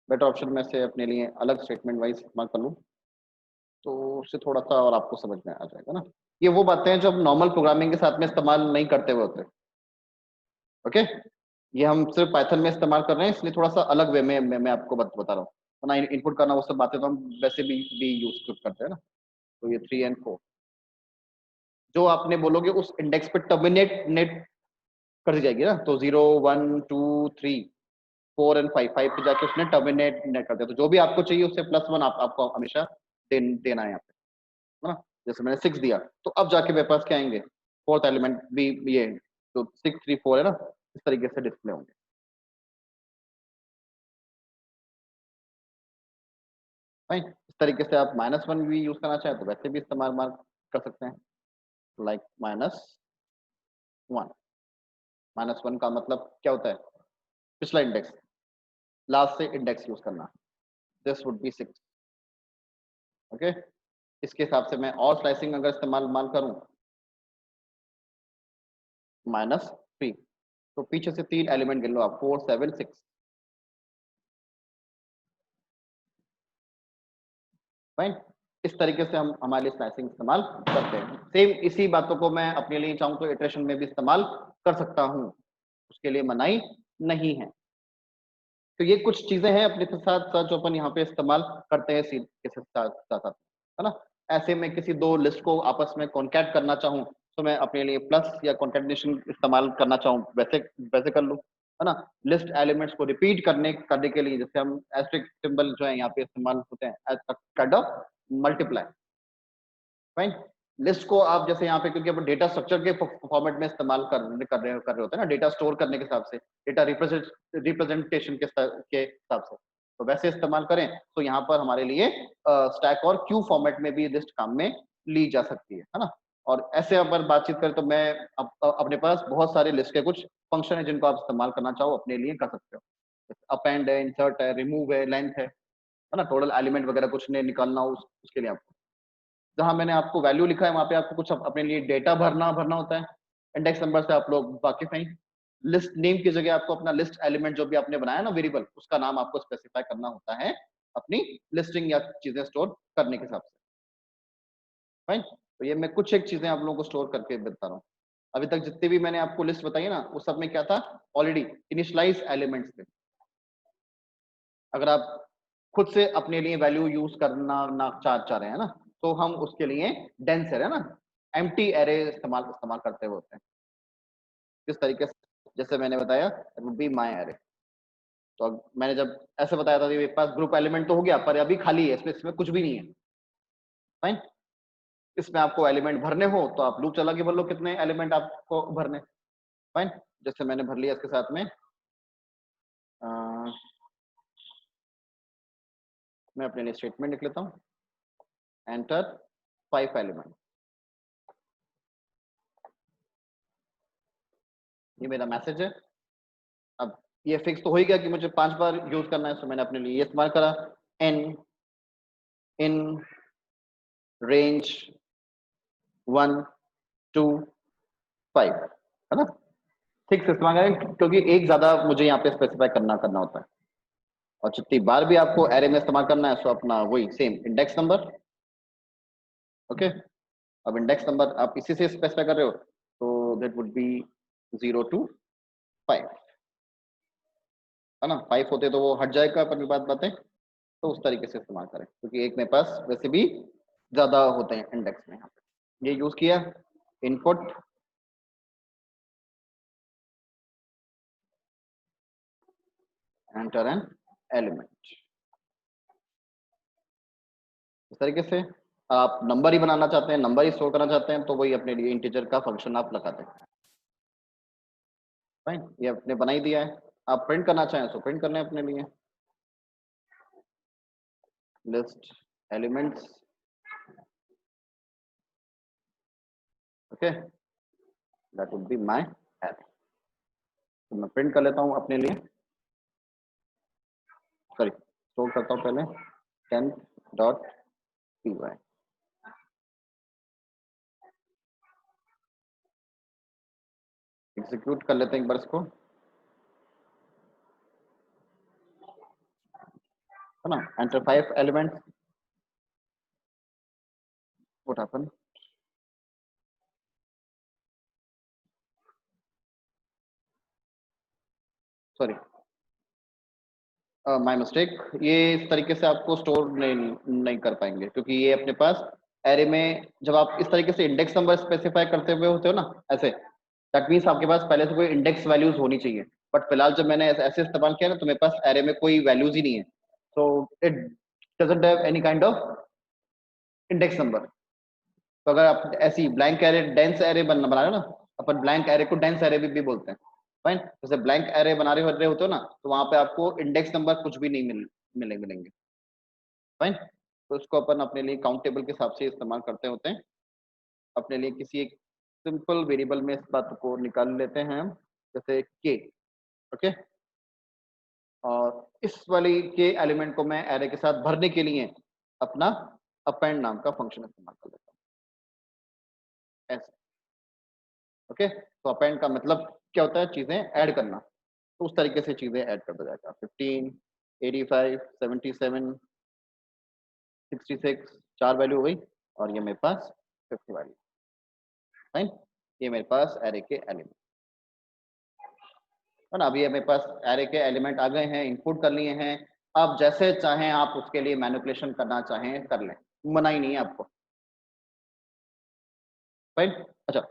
Better option में से अपने लिए अलग स्टेटमेंट वाइज इस्तेमाल कर लूँ तो उससे थोड़ा सा और आपको समझ में आ जाएगा ना। ये वो बातें हैं जो हम नॉर्मल प्रोग्रामिंग के साथ में इस्तेमाल नहीं करते हुए होते। ओके, ये हम सिर्फ पाइथन में इस्तेमाल कर रहे हैं, इसलिए थोड़ा सा अलग वे में मैं आपको बता रहा हूँ। वरना इनपुट करना वो सब बातें तो हम वैसे भी यूज करते हैं ना। तो ये 3 और 4 जो आपने बोलोगे उस इंडेक्स पे टर्मिनेट नेट कर दी जाएगी ना। तो 0 1 2 3 4 एंड 5 पे जाके उसने टर्मिनेट नेट कर दिया। तो जो भी आपको चाहिए उससे +1 आपको हमेशा देना है यहाँ पे, है ना। जैसे मैंने 6 दिया तो अब जाके मेरे पास क्या आएंगे, फोर्थ एलिमेंट भी ये तो 6 3 4 है ना, इस तरीके से डिस्प्ले होंगे। फाइन, इस तरीके से आप -1 भी यूज करना चाहें तो वैसे भी इस्तेमाल कर सकते हैं, लाइक -1। -1 का मतलब क्या होता है, पिछला इंडेक्स, लास्ट से इंडेक्स यूज करना। This would be 6। ओके, इसके हिसाब से मैं और स्लाइसिंग अगर इस्तेमाल करूं -3, तो पीछे से 3 एलिमेंट गिन लो आप, 4 7 6। फाइन, इस तरीके से हम हमारे स्लाइसिंग इस्तेमाल करते हैं। सेम इसी बातों को मैं अपने लिए चाहूँ तो इटरेशन में भी इस्तेमाल कर सकता हूँ, उसके लिए मनाही नहीं है। तो ये कुछ चीजें हैं अपने साथ साथ जो अपन यहाँ पे इस्तेमाल करते हैं सी के साथ साथ, है ना। ऐसे में किसी दो लिस्ट को आपस में कॉन्कैट करना चाहूँ तो मैं अपने लिए प्लस या कॉन्केटनेशन इस्तेमाल करना चाहूँ वैसे वैसे कर लूँ, है ना। लिस्ट एलिमेंट्स को रिपीट करने के लिए जैसे हम एस्टेरिस्क सिंबल जो है यहाँ पे इस्तेमाल होते हैं as kind of multiply, fine. List को आप जैसे यहाँ पे क्योंकि अपन डेटा स्ट्रक्चर के फॉर्मेट में इस्तेमाल कर रहे होते हैं ना, डेटा स्टोर करने के हिसाब से, डेटा रिप्रेजेंटेशन के हिसाब से, तो वैसे इस्तेमाल करें तो यहाँ पर हमारे लिए स्टैक और क्यू फॉर्मेट में भी लिस्ट काम में ली जा सकती है ना। और ऐसे अगर बातचीत करें तो मैं अपने पास बहुत सारे लिस्ट के कुछ फंक्शन है जिनको आप इस्तेमाल करना चाहो अपने लिए कर सकते हो। अपेंड है, इंसर्ट है, रिमूव है, लेंथ है ना, टोटल एलिमेंट वगैरह कुछ ने निकालना हो उसके लिए आपको, जहां मैंने आपको वैल्यू लिखा है वहां पे आपको कुछ अपने लिए डेटा भरना होता है। इंडेक्स नंबर से आप लोग वाकिफ हैं। लिस्ट नेम की जगह आपको अपना लिस्ट एलिमेंट जो भी आपने बनाया ना वेरिएबल, उसका नाम आपको स्पेसिफाई करना होता है अपनी लिस्टिंग या चीजें स्टोर करने के हिसाब से, फाइन। तो ये मैं कुछ एक चीजें आप लोगों को स्टोर करके बता रहा हूँ। अभी तक जितने भी मैंने आपको लिस्ट बताई ना, उस सब में क्या था, ऑलरेडी इनिशियलाइज एलिमेंट्स थे। अगर आप खुद से अपने लिए वैल्यू यूज करना ना चाह रहे हैं ना, तो हम उसके लिए डेंस एरे ना, एम्प्टी एरे इस्तेमाल करते होते हैं। किस तरीके से, जैसे मैंने बताया वुड बी माय एरे। तो अब मैंने जब ऐसे बताया था कि मेरे पास ग्रुप एलिमेंट तो हो गया पर अभी खाली है, इसमें कुछ भी नहीं है, फाइन। इसमें आपको एलिमेंट भरने हो तो आप लूप चला के भर लो कितने एलिमेंट आपको भरने, फाइन। जैसे मैंने भर लिया इसके साथ में मैं अपने लिए स्टेटमेंट लिख लेता हूँ, एंटर 5 एलिमेंट। ये मेरा मैसेज है। अब ये फिक्स तो हो ही गया कि मुझे 5 बार यूज करना है, तो मैंने अपने लिए ये इस्तेमाल करा, एन इन रेंज 1 2 5, है ना। फिक्स इस्तेमाल करें क्योंकि एक ज्यादा मुझे यहाँ पे स्पेसिफाई करना होता है। और जितनी बार भी आपको एरे में इस्तेमाल करना है सो अपना वही सेम इंडेक्स नंबर, ओके। अब इंडेक्स नंबर आप इसी से स्पेसिफाई कर रहे हो तो दैट वुड बी 0 to 5, है ना। 5 होते तो वो हट जाएगा पर बातें, तो उस तरीके से इस्तेमाल करें क्योंकि एक मेरे पास वैसे भी ज्यादा होते हैं इंडेक्स में। यहाँ पे ये यूज किया, इनपुट एंटर एन एलिमेंट। इस तरीके से आप नंबर ही बनाना चाहते हैं, नंबर ही स्टोर करना चाहते हैं तो वही अपने लिए इंटीजर का फंक्शन आप लगाते हैं, फाइन। ये आपने बना ही दिया है। आप प्रिंट करना चाहें तो प्रिंट करना है अपने लिए, list elements, okay, that would be my array. तो मैं प्रिंट कर लेता हूँ अपने लिए, सॉरी स्टोर करता हूँ पहले 10.py। एग्जीक्यूट कर लेते हैं एक बार इसको, है ना। Enter 5 element, what happen, sorry my mistake. ये इस तरीके से आपको स्टोर नहीं कर पाएंगे क्योंकि ये अपने पास एरे में जब आप इस तरीके से इंडेक्स नंबर स्पेसिफाई करते हुए होते हो ना ऐसे, दैट मीन्स आपके पास पहले से कोई इंडेक्स वैल्यूज होनी चाहिए। बट फिलहाल जब मैंने ऐसे इस्तेमाल किया ना तो मेरे पास एरे में कोई वैल्यूज ही नहीं है, so it doesn't have any kind of index number. तो अगर आप ऐसी ब्लैंक एरे डेंस एरे बना रहे हो ना, अपन ब्लैंक एरे को डेंस एरे भी बोलते हैं, फाइन। जैसे ब्लैंक एरे बना रहे होते हो ना तो वहां पे आपको इंडेक्स नंबर कुछ भी नहीं मिलेंगे, फाइन। तो उसको अपन अपने लिए काउंटेबल के हिसाब से इस्तेमाल करते होते हैं। अपने लिए किसी एक सिंपल वेरिएबल में इस बात को निकाल लेते हैं हम, जैसे के, ओके। और इस वाली के एलिमेंट को मैं एरे के साथ भरने के लिए अपना अपेंड नाम का फंक्शन इस्तेमाल कर लेता हूँ ऐसे, ओके। तो अपेंड का मतलब क्या होता है, चीजें ऐड करना। तो उस तरीके से चीजें ऐड करता जाएगा, 15 85 77 66 4 वैल्यू हो गई और ये मेरे पास 50 वैल्यू, फाइन। ये मेरे पास एरे के एलिमेंट है ना। अभी ये मेरे पास एरे के एलिमेंट आ गए हैं, इनपुट कर लिए हैं। आप जैसे चाहें आप उसके लिए मैनिपुलेशन करना चाहें कर लें, मना ही नहीं है आपको, फाइन। अच्छा,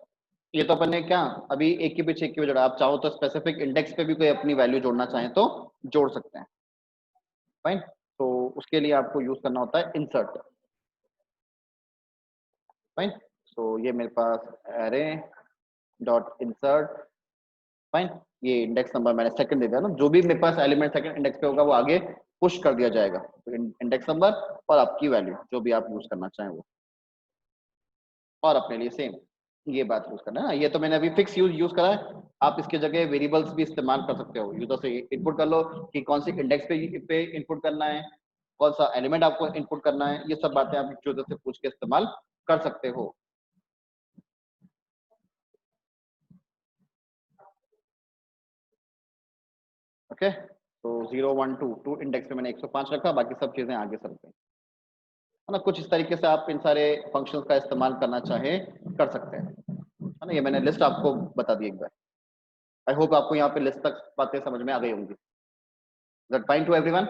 ये तो अपन ने क्या अभी एक के पीछे एक की जोड़ा, आप चाहो तो स्पेसिफिक इंडेक्स पे भी कोई अपनी वैल्यू जोड़ना चाहें तो जोड़ सकते हैं। फाइन। तो उसके लिए आपको यूज करना होता है इंसर्ट। फाइन। तो ये मेरे पास एरे डॉट इंसर्ट। फाइन। ये इंडेक्स नंबर मैंने सेकंड दे दिया ना, जो भी मेरे पास एलिमेंट सेकंड इंडेक्स पे होगा वो आगे पुश कर दिया जाएगा। तो इंडेक्स नंबर और आपकी वैल्यू जो भी आप यूज करना चाहें वो, और अपने लिए सेम ये बात यूज करना है ना। ये तो मैंने अभी फिक्स यूज करा है, आप इसके जगह वेरिएबल्स भी इस्तेमाल कर सकते हो। यूजर से इनपुट कर लो कि कौन सी इंडेक्स पे इनपुट करना है, कौन सा एलिमेंट आपको इनपुट करना है, ये सब बातें आप यूजर से पूछ के इस्तेमाल कर सकते हो। ओके। तो 0 1 2 इंडेक्स पे मैंने 105 रखा, बाकी सब चीजें आगे चल गई है ना। कुछ इस तरीके से आप इन सारे फंक्शंस का इस्तेमाल करना चाहे कर सकते हैं, है ना। ये मैंने लिस्ट आपको बता दी एक बार। आई होप आपको यहाँ पे लिस्ट तक बातें समझ में आ गई होंगी। दैट फाइन टू एवरीवन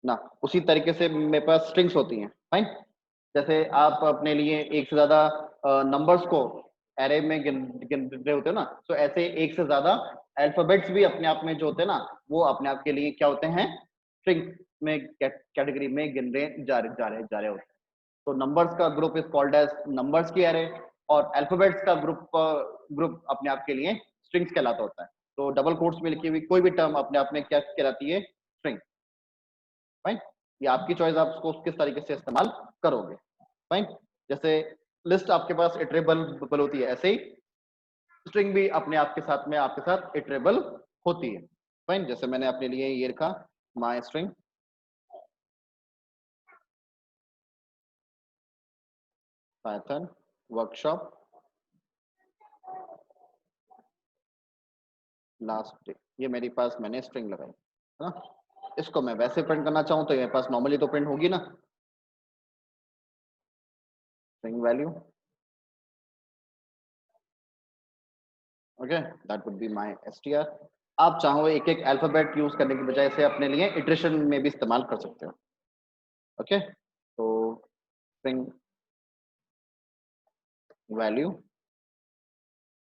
ना। उसी तरीके से मेरे पास स्ट्रिंग्स होती हैं। फाइन। जैसे आप अपने लिए एक से ज्यादा नंबर्स को एरे में गिन रहे होते हो ना, तो ऐसे एक से ज्यादा अल्फाबेट्स भी अपने आप में जो होते हैं ना, वो अपने आप के लिए क्या होते हैं, स्ट्रिंग में कैटेगरी में गिन रहे जा रहे होते हैं। तो नंबर्स का group is called as numbers की एरे, और अल्फाबेट्स का ग्रुप अपने आप के लिए स्ट्रिंग्स कहलाता होता है। तो डबल कोट्स में लिखी हुई कोई भी टर्म अपने आप में क्या कहलाती है, स्ट्रिंग। फाइन। ये आपकी चॉइस, आप उसको किस तरीके से इस्तेमाल करोगे। फाइन। जैसे लिस्ट आपके पास इटरेबल होती है, ऐसे ही स्ट्रिंग भी अपने आप के साथ में आपके साथ इटरेबल होती है। फाइन। जैसे मैंने अपने लिए ये लिखा माई string Python workshop last day, ये मेरे पास मैंने स्ट्रिंग लगाई है ना। इसको मैं वैसे प्रिंट करना चाहूँ तो मेरे पास नॉर्मली तो प्रिंट होगी ना, string value. Okay, that would be my STR. आप चाहो एक एक अल्फाबेट यूज करने की बजाय इसे अपने लिए इटरेशन में भी इस्तेमाल कर सकते हो। ओके। तो string value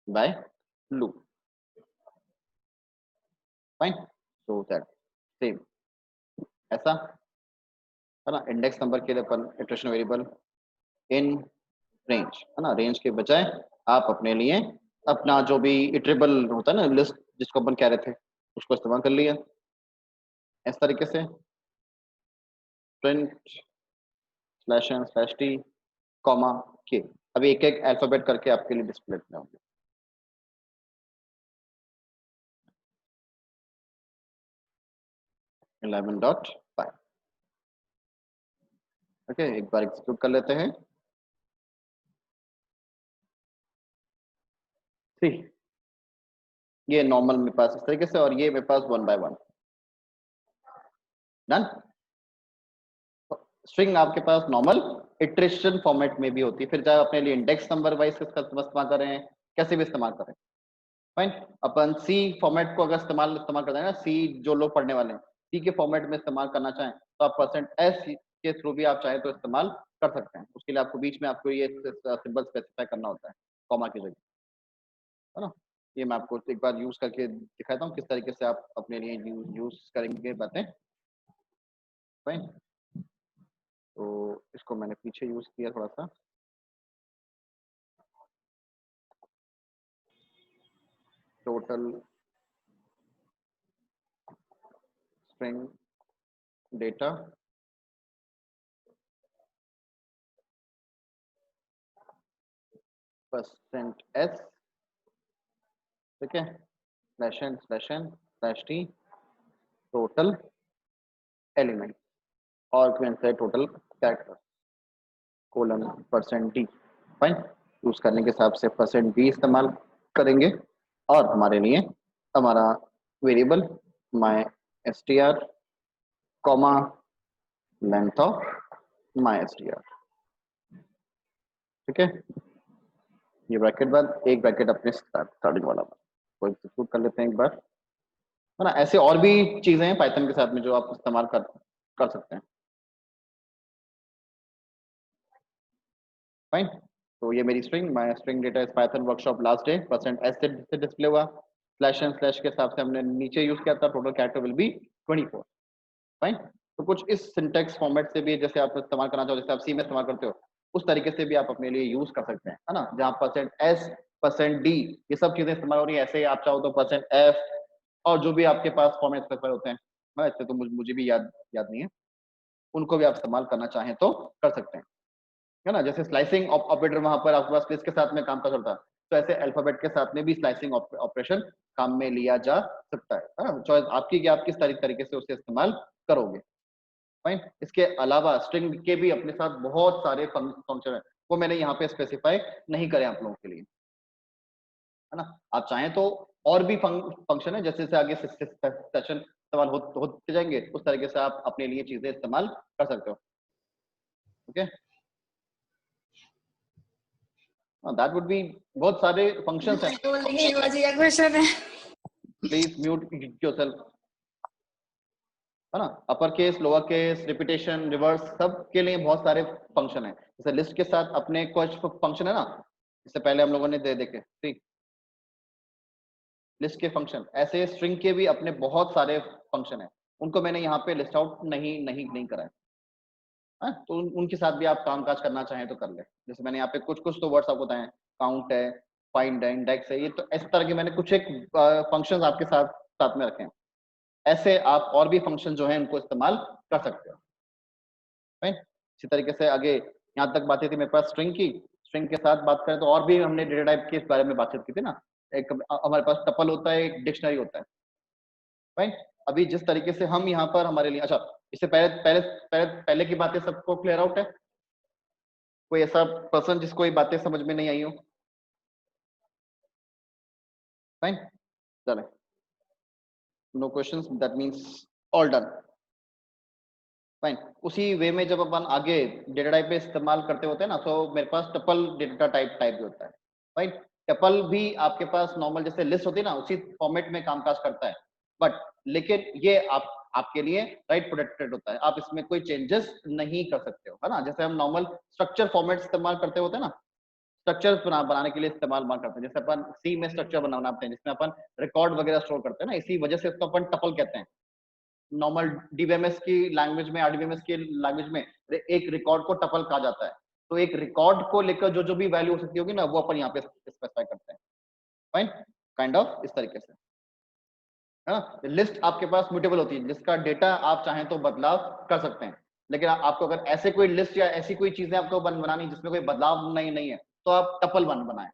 by loop. Fine. So that same ऐसा है ना। इंडेक्स नंबर के लिए अपन इटरेशन वेरिएबल इन रेंज है ना, रेंज के बजाय आप अपने लिए अपना जो भी इटरेबल होता है ना लिस्ट, जिसको अपन कह रहे थे, उसको इस्तेमाल कर लिया इस तरीके से। Print slash N slash T comma के। अभी एक एक अल्फाबेट करके आपके लिए डिस्प्ले में होंगे। 11.5। ओके, एक बार एग्जीक्यूट कर लेते हैं। ठीक, ये नॉर्मल मेरे पास इस तरीके से, और ये मेरे पास 1 by 1 डन। स्ट्रिंग आपके पास नॉर्मल इटरेशन फॉर्मेट में भी होती है, फिर चाहे अपने लिए इंडेक्स नंबर वाइज इसका इस्तेमाल करें, कैसे भी इस्तेमाल करें। फाइन। अपन सी फॉर्मेट को अगर इस्तेमाल करते हैं ना, सी जो लोग पढ़ने वाले हैं सी के फॉर्मेट में इस्तेमाल करना चाहें तो आप %s के थ्रू भी आप चाहें तो इस्तेमाल कर सकते हैं। उसके लिए आपको बीच में आपको ये सिंबल स्पेसिफाई करना होता है कॉमा की जगह, है ना। ये मैं आपको एक बार यूज करके दिखाता हूँ किस तरीके से आप अपने लिए यूज करेंगे बातें। फाइन। तो इसको मैंने पीछे यूज किया थोड़ा सा। टोटल स्ट्रिंग डेटा %s, ठीक है, /n/t टोटल एलिमेंट, और total character colon %d। Fine. Use करने के हिसाब से %d इस्तेमाल करेंगे, और हमारे लिए हमारा variable my str comma length of my str, ठीक है। ये ब्रैकेट बाद एक ब्रैकेट अपने स्टार्टिंग वाला को एग्जीक्यूट कर लेते हैं एक बार, है ना। ऐसे और भी चीजें हैं पाइथन के साथ में जो आप इस्तेमाल कर सकते हैं। फाइन। तो ये मेरी string, my string data is Python workshop last day percent S से डिस्प्ले हुआ, स्लैश एंड स्लैश के हिसाब से हमने नीचे यूज किया था, total character will be 24। Fine. तो कुछ इस सिंटेक्स फॉर्मेट से भी जैसे आप इस्तेमाल करना चाहो, जैसे आप सी में इस्तेमाल करते हो, उस तरीके से भी आप अपने लिए यूज कर सकते हैं, है ना, जहाँ परसेंट एस परसेंट डी ये सब चीजें इस्तेमाल हो रही है। ऐसे ही आप चाहो तो परसेंट एफ और जो भी आपके पास फॉर्मेट स्पेसिफाई होते हैं, ऐसे तो मुझे भी याद नहीं है, उनको भी आप इस्तेमाल करना चाहें तो कर सकते हैं, है ना। जैसे स्लाइसिंग ऑपरेटर वहां पर आपके पास लिस्ट के साथ में काम का चलता है, तो ऐसे अल्फाबेट के साथ में भी स्लाइसिंग ऑपरेशन काम में लिया जा सकता है ना। चॉइस आपकी कि आप किस तरीके से उसे इस्तेमाल करोगे। फाइन। इसके अलावा स्ट्रिंग के भी अपने साथ बहुत सारे फंक्शन है, वो मैंने यहाँ पे स्पेसिफाई नहीं करे आप लोगों के लिए, है ना। आप चाहें तो और भी फंक्शन है, जैसे जैसे आगे सेशन इस्तेमाल होते जाएंगे, उस तरीके से आप अपने लिए चीजें इस्तेमाल कर सकते हो। ओके, दैट वुड बी, बहुत सारे फंक्शंस हैं। क्वेश्चन है, प्लीज म्यूट योरसेल्फ, है ना। Upper case, lower case, repetition, reverse, सब के लिए बहुत सारे फंक्शन है। जैसे लिस्ट के साथ अपने कुछ फंक्शन है ना, इससे पहले हम लोगों ने देखे ठीक, लिस्ट के फंक्शन, ऐसे स्ट्रिंग के भी अपने बहुत सारे फंक्शन है, उनको मैंने यहाँ पे लिस्ट आउट नहीं करा है, हाँ? तो उनके साथ भी आप काम काज करना चाहें तो कर ले। जैसे मैंने यहाँ पे कुछ कुछ तो वर्ड्स आपको बताए, काउंट है, फाइंड है, इंडेक्स है, ये तो इस तरह के मैंने कुछ एक फंक्शंस आपके साथ साथ में रखे हैं। ऐसे आप और भी फंक्शन जो है उनको इस्तेमाल कर सकते हो। राइट। इसी तरीके से आगे यहाँ तक बातें थी मेरे पास स्ट्रिंग की। स्ट्रिंग के साथ बात करें तो और भी हमने डेटा टाइप के बारे में बातचीत की थी ना। एक हमारे पास टपल होता है, एक डिक्शनरी होता है। राइट। अभी जिस तरीके से हम यहाँ पर हमारे लिए, अच्छा इससे पहले पहले पहले पहले की बातें सबको क्लियर आउट है? कोई ऐसा पर्सन जिसको ये बातें समझ में नहीं आई हो? फाइन, चले, no questions, that means all done. Fine. उसी वे में जब अपन आगे डेटा टाइप पे इस्तेमाल करते होते हैं ना, तो मेरे पास टपल डेटा टाइप भी होता है। फाइन। टपल भी आपके पास नॉर्मल जैसे लिस्ट होती है ना, उसी फॉर्मेट में कामकाज करता है, बट लेकिन ये आपके लिए राइट प्रोटेक्टेड होता है, आप इसमें कोई चेंजेस नहीं कर सकते हो, है ना। जैसे हम नॉर्मल स्ट्रक्चर फॉर्मेट इस्तेमाल करते होते हैं ना, स्ट्रक्चर बनाने के लिए इस्तेमाल करते हैं, जैसे अपन सी में स्ट्रक्चर बनाते हैं जिसमें अपन रिकॉर्ड वगैरह स्टोर करते हैं ना, इसी वजह से इसको अपन टपल कहते हैं। नॉर्मल डीबीएमएस की लैंग्वेज में, आरडीबीएमएस की लैंग्वेज में एक रिकॉर्ड को टपल कहा जाता है। तो एक रिकॉर्ड को लेकर जो जो भी वैल्यू हो सकती होगी ना, वो अपन यहाँ पे स्पेसिफाई करते हैं। फाइन, काइंड ऑफ इस तरीके से, है ना। लिस्ट आपके पास म्यूटेबल होती है, जिसका डेटा आप चाहें तो बदलाव कर सकते हैं, लेकिन आपको अगर ऐसे कोई लिस्ट या ऐसी कोई चीजें आपको बनानी जिसमें कोई बदलाव नहीं है, तो आप टपल बनाएं, है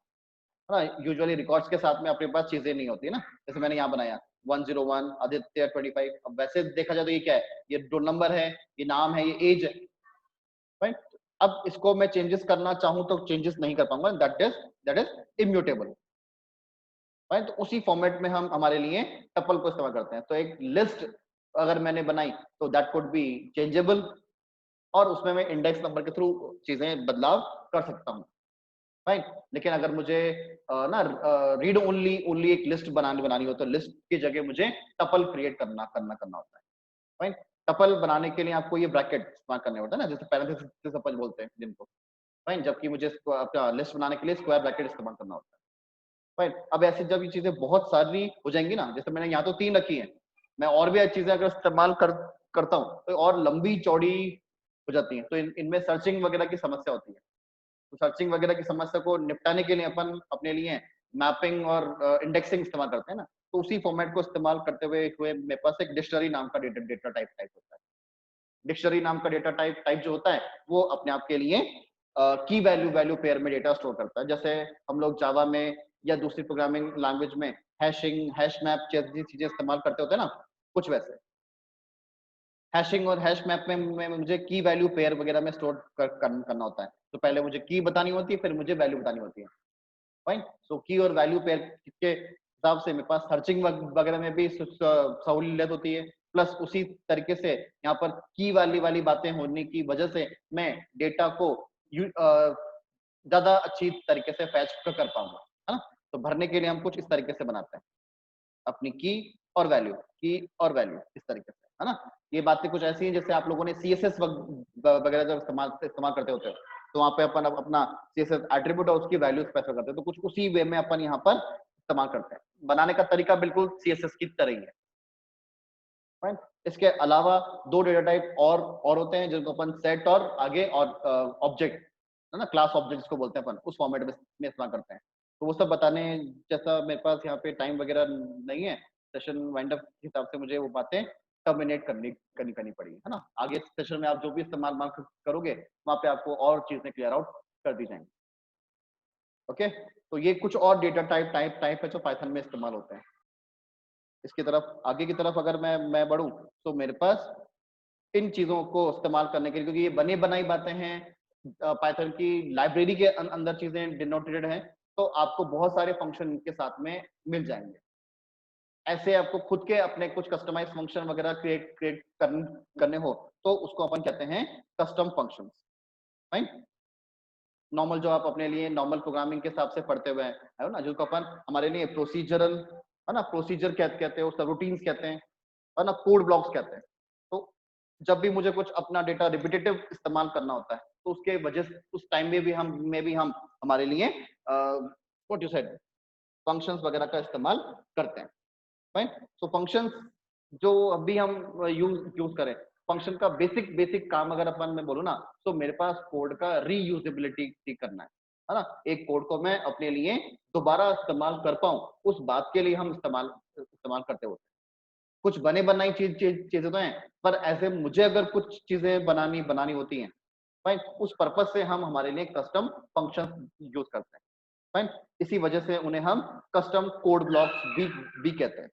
ना। यूजुअली रिकॉर्ड्स के साथ में अपने पास चीजें नहीं होती है ना, जैसे मैंने यहाँ बनाया 101 आदित्य 25। अब वैसे देखा जाए तो ये क्या है, ये रोल नंबर है, ये नाम है, ये एज है, राइट। अब इसको मैं चेंजेस करना चाहूं तो चेंजेस नहीं कर पाऊंगा, दैट इज इम्यूटेबल। राइट। तो उसी फॉर्मेट में हम हमारे लिए टपल को इस्तेमाल करते हैं। तो एक लिस्ट अगर मैंने बनाई तो दैट कुड बी चेंजेबल, और उसमें मैं इंडेक्स नंबर के थ्रू चीजें बदलाव कर सकता हूँ। राइट। लेकिन अगर मुझे ना रीड ओनली एक लिस्ट बनानी हो, तो लिस्ट की जगह मुझे टपल क्रिएट करना होता है। राइट। टपल बनाने के लिए आपको ये ब्रैकेट इस्तेमाल करने होता है ना, जैसे पैरेंथेसिस अपन बोलते हैं जिनको। राइट। जबकि मुझे अपना लिस्ट बनाने के लिए स्क्वायर ब्रैकेट इस्तेमाल करना होता है। राइट। अब ऐसे जब ये चीजें बहुत सारी हो जाएंगी ना, जैसे मैंने यहाँ तो 3 रखी है, मैं और भी चीजें अगर इस्तेमाल करता हूँ तो और लंबी चौड़ी हो जाती है, तो इनमें सर्चिंग वगैरह की समस्या होती है। तो सर्चिंग वगैरह की समस्या को निपटाने के लिए अपन अपने लिए मैपिंग और इंडेक्सिंग इस्तेमाल करते हैं ना। तो उसी फॉर्मेट को इस्तेमाल करते हुए मेरे पास एक डिक्शनरी नाम का डेटा टाइप होता है। डिक्शनरी नाम का डेटा टाइप जो होता है, वो अपने आप के लिए की वैल्यू पेयर में डेटा स्टोर करता है। जैसे हम लोग जावा में या दूसरी प्रोग्रामिंग लैंग्वेज में हैशिंग, हैश मैप जैसी चीजें इस्तेमाल करते होते हैं ना, कुछ वैसे हैशिंग और हैश मैप में मुझे की वैल्यू पेयर वगैरह में स्टोर करना होता है। तो पहले मुझे की बतानी होती है, फिर मुझे वैल्यू बतानी होती है। फाइन। सो की और वैल्यू पेयर के हिसाब से मेरे पास सर्चिंग वगैरह में भी सहूलियत होती है। प्लस उसी तरीके से यहाँ पर की वाली बातें होने की वजह से मैं डेटा को ज्यादा अच्छी तरीके से फैच कर पाऊंगा, है ना। तो भरने के लिए हम कुछ इस तरीके से बनाते हैं, अपनी की और वैल्यू इस तरीके से, है ना। ये बातें कुछ ऐसी हैं जैसे आप लोगों ने CSS वगैरह जब इस्तेमाल करते होते हो, तो वहां पे अपन अपना CSS एट्रीब्यूट और उसकी वैल्यू स्पेसिफाई करते हैं। तो कुछ उसी वे में अपन यहाँ पर इस्तेमाल करते हैं। बनाने का तरीका बिल्कुल CSS की तरह ही है। फाइन। इसके अलावा दो डेटा टाइप और होते हैं जिनको अपन सेट और आगे और ऑब्जेक्ट है ना, क्लास ऑब्जेक्ट जिसको बोलते हैं अपन, उस फॉर्मेट में इस्तेमाल करते हैं। तो वो सब बताने जैसा मेरे पास यहाँ पे टाइम वगैरह नहीं है, सेशन वाइंड अप के हिसाब से मुझे वो बातें टर्मिनेट करनी पड़ी है ना। आगे सेशन में आप जो भी इस्तेमाल करोगे वहां पे आपको और चीजें क्लियर आउट कर दी जाएंगी। ओके, तो ये कुछ और डेटा टाइप है जो पाइथन में इस्तेमाल होते हैं। इसकी तरफ आगे की तरफ अगर मैं बढ़ूं तो मेरे पास इन चीजों को इस्तेमाल करने के लिए, क्योंकि ये बनी बनाई बातें हैं, पाइथन की लाइब्रेरी के अंदर चीजें डिनोटेड हैं, तो आपको बहुत सारे फंक्शन के साथ में मिल जाएंगे। ऐसे आपको खुद के अपने कुछ कस्टमाइज फंक्शन वगैरह क्रिएट करने हो तो उसको अपन कहते हैं कस्टम फंक्शंस। राइट। नॉर्मल जो आप अपने लिए नॉर्मल प्रोग्रामिंग के हिसाब से पढ़ते हुए है ना, जिसको अपन हमारे लिए प्रोसीजरल है ना, प्रोसीजर कहते हैं, उसका रूटीन्स कहते हैं, है ना, कोड ब्लॉक्स कहते हैं। तो जब भी मुझे कुछ अपना डेटा रिपीटेटिव इस्तेमाल करना होता है तो उसके वजह से उस टाइम में भी हम हमारे लिए व्हाट यू सेड फंक्शंस वगैरह का इस्तेमाल करते हैं। फाइन। सो फंक्शंस जो अभी हम यूज करें, फंक्शन का बेसिक काम अगर अपन मैं बोलूँ ना, तो मेरे पास कोड का रीयूजेबिलिटी करना है ना। एक कोड को मैं अपने लिए दोबारा इस्तेमाल कर पाऊं, उस बात के लिए हम इस्तेमाल करते होते हैं। कुछ बने बनाई चीजें तो हैं, पर ऐसे मुझे अगर कुछ चीजें बनानी होती हैं, फाइन, उस पर्पज से हम हमारे लिए कस्टम फंक्शन यूज करते हैं। फाइन। इसी वजह से उन्हें हम कस्टम कोड ब्लॉक्स भी कहते हैं।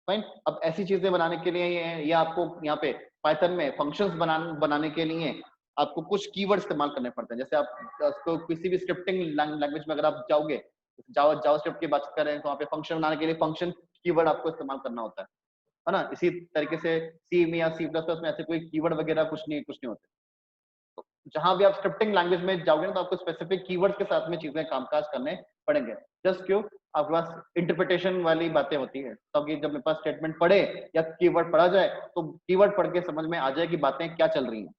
फाइन। अब ऐसी चीजें बनाने के लिए या आपको यहाँ पे पाइथन में फंक्शंस बनाने के लिए आपको कुछ कीवर्ड इस्तेमाल करने पड़ते हैं। जैसे आप उसको किसी भी स्क्रिप्टिंग लैंग्वेज में अगर आप जाओगे, जावास्क्रिप्ट की बात करें तो वहाँ पे फंक्शन बनाने के लिए फंक्शन कीवर्ड आपको इस्तेमाल करना होता है ना। इसी तरीके से सी में या C++ में ऐसे कोई कीवर्ड वगैरह कुछ नहीं होते। तो जहां भी आप स्क्रिप्टिंग लैंग्वेज में जाओगे ना, तो आपको स्पेसिफिक कीवर्ड्स के साथ में चीजें कामकाज करने पड़ेंगे। जस्ट क्यों, आपके पास इंटरप्रिटेशन वाली बातें होती है, ताकि जब मेरे पास स्टेटमेंट पढ़े या कीवर्ड पढ़ा जाए तो कीवर्ड पढ़ के समझ में आ जाए कि बातें क्या चल रही हैं।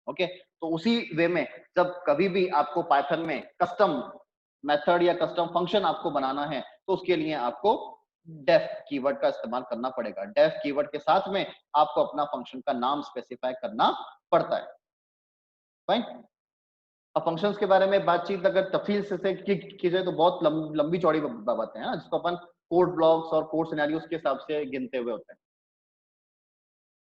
ओके, तो उसी वे में जब कभी भी आपको पाइथन में कस्टम मेथड या कस्टम फंक्शन आपको बनाना है तो उसके लिए आपको डेफ कीवर्ड का इस्तेमाल करना पड़ेगा। डेफ कीवर्ड के साथ में आपको अपना फंक्शन का नाम स्पेसिफाई करना पड़ता है। फाइन। अब फंक्शंस के बारे में बातचीत अगर तफसील से की जाए तो बहुत लंबी चौड़ी बातें हैं, जिसको अपन कोड ब्लॉक्स और कोड सिनेरियोस के हिसाब से गिनते हुए होते हैं।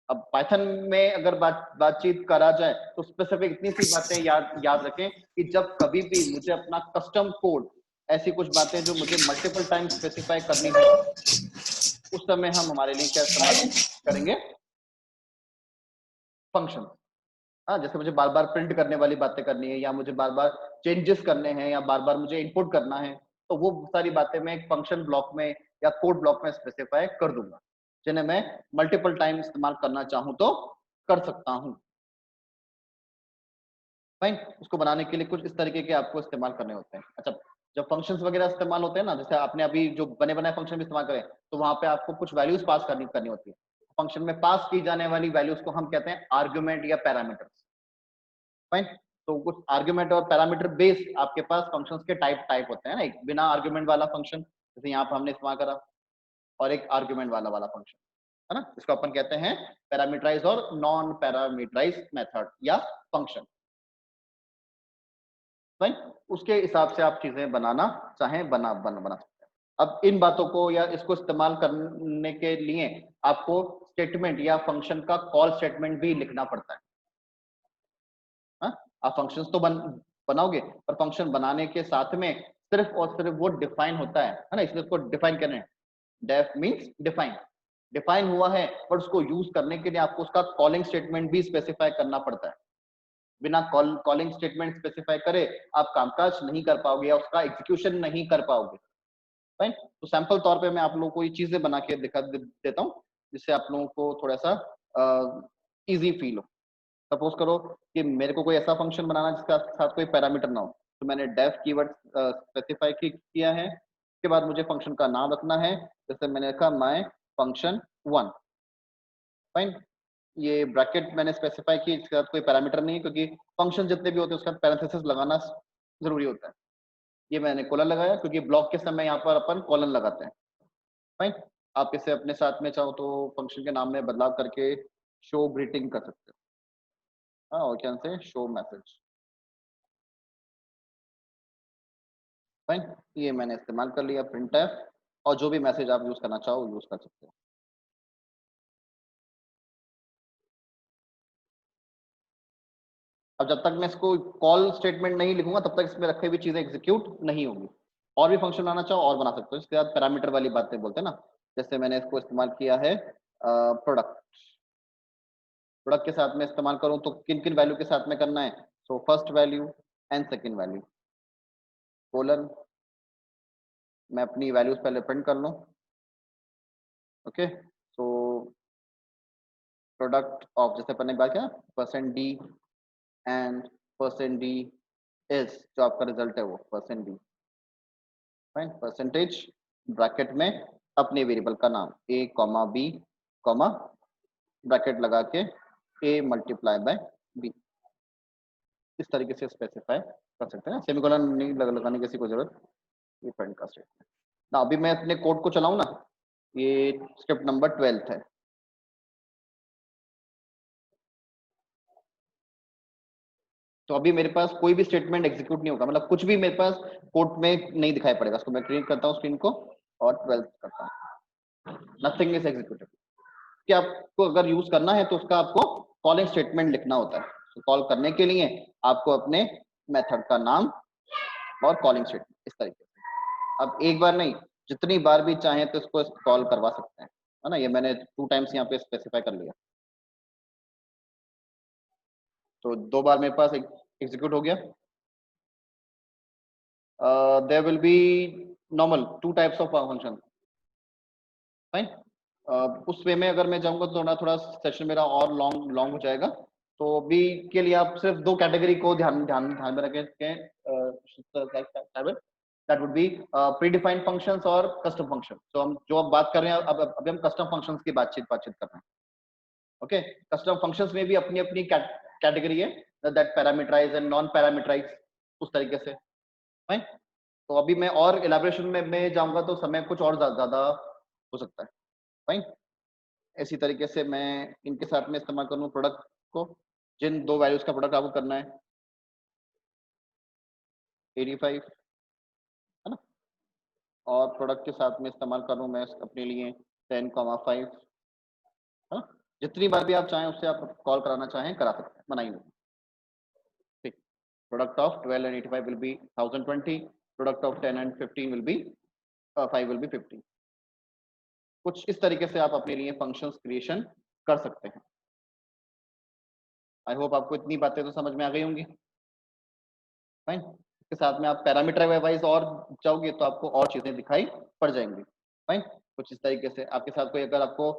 अब पाइथन में अगर बातचीत करा जाए तो स्पेसिफिक इतनी सी बातें याद रखें कि जब कभी भी मुझे अपना कस्टम कोड, ऐसी कुछ बातें जो मुझे मल्टीपल टाइम स्पेसिफाई करनी हो, उस समय हम हमारे लिए क्या इस्तेमाल करेंगे, फंक्शन। हाँ, जैसे मुझे बार बार प्रिंट करने वाली बातें करनी है, या मुझे बार बार चेंजेस करने हैं, या बार बार मुझे इनपुट करना है, तो वो सारी बातें मैं एक फंक्शन ब्लॉक में या कोड ब्लॉक में स्पेसिफाई कर दूंगा, जिन्हें मैं मल्टीपल टाइम इस्तेमाल करना चाहूं तो कर सकता हूं। फाइन। उसको बनाने के लिए कुछ इस तरीके के आपको इस्तेमाल करने होते हैं। अच्छा, जब फंक्शंस वगैरह इस्तेमाल होते हैं ना, जैसे आपने अभी जो बने बनाए फंक्शन भी इस्तेमाल करें, तो वहां पे आपको कुछ वैल्यूज पास करनी होती है। फंक्शन में पास की जाने वाली वैल्यूज को हम कहते हैं आर्गुमेंट या पैरामीटर्स। फाइन। तो कुछ आर्गुमेंट और पैरामीटर बेस्ड आपके पास फंक्शंस के टाइप होते हैं ना, एक बिना आर्गुमेंट वाला फंक्शन जैसे यहाँ पर हमने इस्तेमाल करा, और एक आर्गुमेंट वाला फंक्शन, है ना, इसको अपन कहते हैं पैरामीटराइज और नॉन पैरामीटराइज मेथड या फंक्शन। फाइन। उसके हिसाब से आप चीजें बनाना चाहें बना सकते हैं। अब इन बातों को या इसको इस्तेमाल करने के लिए आपको स्टेटमेंट या फंक्शन का कॉल स्टेटमेंट भी लिखना पड़ता है। हाँ? आप फंक्शंस तो बनाओगे, पर फंक्शन बनाने के साथ में सिर्फ और सिर्फ वो डिफाइन होता है ना, इसलिए उसको डिफाइन करना है। डेफ मींस डिफाइन, डिफाइन हुआ है, पर उसको यूज करने के लिए आपको उसका कॉलिंग स्टेटमेंट भी स्पेसिफाई करना पड़ता है। बिना कॉलिंग स्टेटमेंट स्पेसिफाई करे आप कामकाज नहीं कर पाओगे या उसका एग्जीक्यूशन नहीं कर पाओगे। फाइन। तो सैंपल तौर पे मैं आप लोगों को ये चीजें बना के दिखा देता हूँ, जिससे आप लोगों को थोड़ा सा इजी फील हो। सपोज करो कि मेरे को कोई ऐसा फंक्शन बनाना जिसका साथ कोई पैरामीटर ना हो, तो मैंने डेफ कीवर्ड स्पेसिफाई किया है। उसके बाद मुझे फंक्शन का नाम रखना है, जैसे मैंने रखा माय फंक्शन 1। फाइन। ये ब्रैकेट मैंने स्पेसिफाई की, इसके साथ कोई पैरामीटर नहीं है क्योंकि फंक्शन जितने भी होते हैं उसका पैरेंथेसिस लगाना जरूरी होता है। ये मैंने कॉलन लगाया क्योंकि ब्लॉक के समय यहाँ पर अपन कॉलन लगाते हैं। फाइन, आप इसे अपने साथ में चाहो तो फंक्शन के नाम में बदलाव करके शो ग्रीटिंग कर सकते हो। हाँ, और क्या से शो मैसेज। फाइन, ये मैंने इस्तेमाल कर लिया प्रिंटफ, और जो भी मैसेज आप यूज करना चाहो यूज कर सकते हो। अब जब तक मैं इसको कॉल स्टेटमेंट नहीं लिखूंगा तब तक इसमें रखे हुई चीजें एग्जीक्यूट नहीं होंगी। और भी फंक्शन बनाना चाहो और बना सकते हो। इसके बाद पैरामीटर वाली बातें बोलते हैं ना, जैसे मैंने इसको इस्तेमाल किया है प्रोडक्ट। प्रोडक्ट के साथ में इस्तेमाल करूं तो किन किन वैल्यू के साथ में करना है? So first value and second value colon, मैं अपनी वैल्यूज पहले प्रिंट कर लूं। ओके, सो प्रोडक्ट ऑफ, जैसे अपन ने बात किया %d एंड %d इज, जो आपका रिजल्ट है वो %d। फाइन, परसेंटेज ब्रैकेट में अपने वेरिएबल का नाम a, b, ब्रैकेट लगा के a मल्टीप्लाई बाय b, इस तरीके से स्पेसिफाई कर सकते हैं। सेमीकोलन नहीं लगाने की किसी को जरूरत। ये प्रिंट का स्टेटमेंट ना, अभी मैं अपने कोड को चलाऊं ना, ये स्क्रिप्ट नंबर 12 है। तो अभी मेरे पास कोई भी स्टेटमेंट एग्जीक्यूट नहीं होगा, मतलब कुछ भी मेरे पास कोड में नहीं दिखाई पड़ेगा। उसको मैं क्रिएट करता हूँ स्क्रीन को और 12 करता हूँ, नथिंग इज एग्जीक्यूटेबल। कि आपको अगर यूज करना है तो उसका आपको कॉलिंग स्टेटमेंट लिखना होता है। तो कॉल करने के लिए आपको अपने मेथड का नाम और कॉलिंग स्टेटमेंट इस तरीके से, अब एक बार नहीं जितनी बार भी चाहें तो इसको कॉल करवा सकते हैं, है ना। ये मैंने 2 टाइम्स यहाँ पे स्पेसिफाई कर लिया, तो 2 बार मेरे पास एग्जीक्यूट हो गया। There will be normal 2 types of function. Fine, उस वे में अगर मैं जाऊंगा तो थोड़ा थोड़ा सेशन मेरा और लॉन्ग लॉन्ग हो जाएगा। तो अभी के लिए आप सिर्फ 2 कैटेगरी को ध्यान ध्यान ध्यान में रखें, that would B pre defined functions और कस्टम फंक्शन। तो हम जो अब बात कर रहे हैं, अब अभी हम कस्टम फंक्शंस की बातचीत कर रहे हैं। ओके, कस्टम फंक्शंस में भी अपनी अपनी कैटेगरी है, that parameterize and non parameterize, उस तरीके से। फाइन, तो अभी मैं और इलेबोरेशन में जाऊंगा तो समय कुछ और ज्यादा हो सकता है। फाइन, इसी तरीके से मैं इनके साथ में इस्तेमाल करूँ प्रोडक्ट को, जिन 2 वैल्यूज का प्रोडक्ट आपको करना है 85, है ना। और प्रोडक्ट के साथ में इस्तेमाल करूँ मैं अपने लिए 10,5, है ना। जितनी बार भी आप चाहें उससे आप कॉल कराना चाहें करा सकते हैं, बनाई हुई। ठीक, product of 12 and 85 will be 1020, product of 10 and 15 will be 5 will be 50। कुछ इस तरीके से आप अपने लिए फंक्शंस क्रिएशन कर सकते हैं। आई होप आपको इतनी बातें तो समझ में आ गई होंगी। फाइन, इसके साथ में आप पैरामीटर वाइज और जाओगे तो आपको और चीजें दिखाई पड़ जाएंगी। फाइन, कुछ इस तरीके से आपके साथ कोई अगर आपको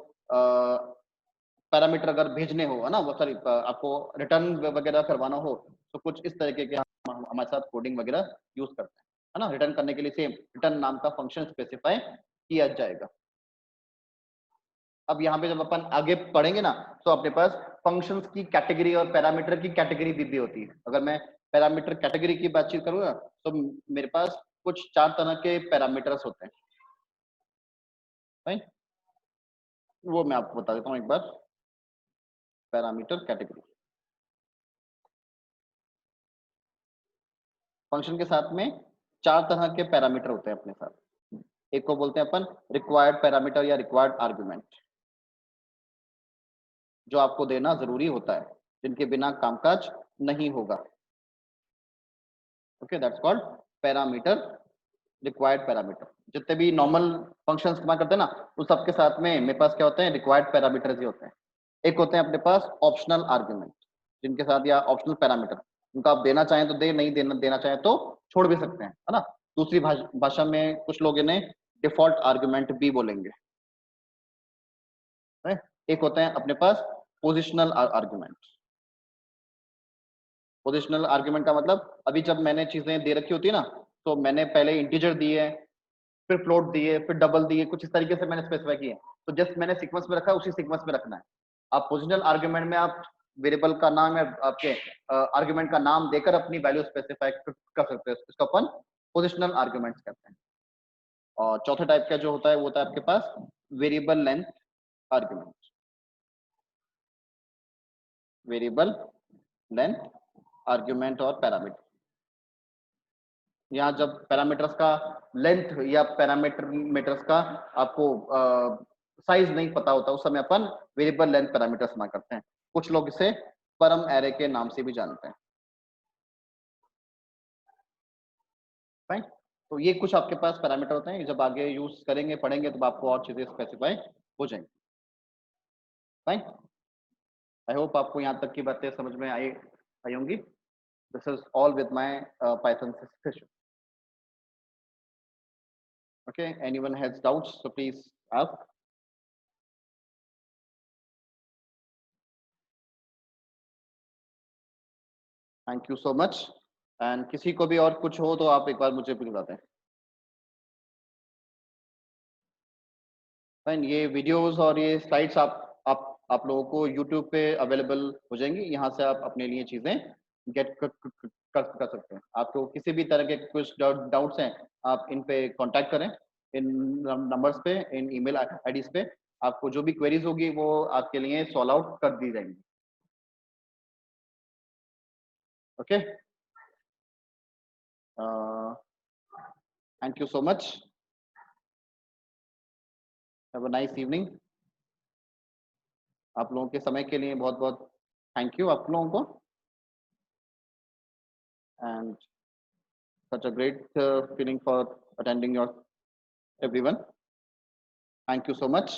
पैरामीटर अगर भेजने हो, है ना, वो सॉरी आपको रिटर्न वगैरह करवाना हो, तो कुछ इस तरीके के हम हमारे साथ कोडिंग वगैरह यूज करते हैं, है ना। रिटर्न करने के लिए सेम रिटर्न नाम का फंक्शन स्पेसिफाई किया जाएगा। अब यहाँ पे जब अपन आगे पढ़ेंगे ना, तो अपने पास फंक्शंस की कैटेगरी और पैरामीटर की कैटेगरी भी होती है। अगर मैं पैरामीटर कैटेगरी की बातचीत करूंगा तो मेरे पास कुछ 4 तरह के पैरामीटर्स होते हैं। राइट, वो मैं आपको बता देता हूँ एक बार। पैरामीटर कैटेगरी, फंक्शन के साथ में 4 तरह के पैरामीटर होते हैं अपने साथ। एक को बोलते हैं अपन रिक्वायर्ड पैरामीटर या रिक्वायर्ड आर्गुमेंट, जो आपको देना जरूरी होता है, जिनके बिना कामकाज नहीं होगा। Okay, that's called parameter, required parameter. जितने भी नॉर्मल फंक्शंस इस्तेमाल करते हैं ना, उस सबके साथ में मेरे पास क्या होते हैं, रिक्वायर्ड पैरामीटर्स ही होते हैं। एक होते हैं अपने पास ऑप्शनल आर्गुमेंट, जिनके साथ, या ऑप्शनल पैरामीटर, उनका आप देना चाहें तो दे, नहीं देना चाहें तो छोड़ भी सकते हैं, है ना। दूसरी भाषा में कुछ लोग इन्हें डिफॉल्ट आर्गुमेंट भी बोलेंगे। एक होते हैं अपने पास पोजिशनल आर्गुमेंट। पोजिशनल आर्गुमेंट का मतलब, अभी जब मैंने चीजें दे रखी होती है ना, तो मैंने पहले इंटीजर दिए, फिर फ्लोट दिए, फिर डबल दिए, कुछ इस तरीके से मैंने स्पेसिफाई किया। तो जस्ट मैंने सीक्वेंस में रखा है, उसी सीक्वेंस में रखना है। आप पोजिशनल आर्ग्यूमेंट में आप वेरिएबल का नाम या आपके आर्ग्यूमेंट का नाम देकर अपनी वैल्यू स्पेसिफाई कर सकते हैं, इसको अपन पोजिशनल आर्ग्यूमेंट्स कहते हैं। और चौथे टाइप का जो होता है वो होता है आपके पास variable length argument. Variable length argument और पैरामीटर, यहाँ जब पैरामीटर्स का लेंथ या पैरामीटर्स का आपको साइज नहीं पता होता, उस समय अपन वेरिएबल लेंथ पैरामीटर इस्तेमाल करते हैं। कुछ लोग इसे परम एरे के नाम से भी जानते हैं। फाइन, तो ये कुछ आपके पास पैरामीटर होते हैं, जब आगे यूज करेंगे पढ़ेंगे तो आपको और चीजें स्पेसिफाई हो जाएंगी। फाइन, आई होप आपको यहाँ तक की बातें समझ में आई होंगी। This is all with my Python session. Okay, anyone has doubts, so please ask. Thank you so much. And किसी को भी और कुछ हो तो आप एक बार मुझे भी बता दें। फाइन, ये वीडियोस और ये स्लाइड्स आप लोगों को यूट्यूब पे अवेलेबल हो जाएंगी, यहाँ से आप अपने लिए चीजें गेट कर सकते हैं। आपको किसी भी तरह के कुछ डाउट्स हैं, आप इन पे कांटेक्ट करें, इन नंबर्स पे, इन ईमेल आईडीज पे। आपको जो भी क्वेरीज होगी वो आपके लिए सॉल्व आउट कर दी जाएंगी। Okay, thank you so much, have a nice evening. आप लोगों के समय के लिए बहुत बहुत थैंक यू आप लोगों को, and such a great feeling for attending your everyone. Thank you so much.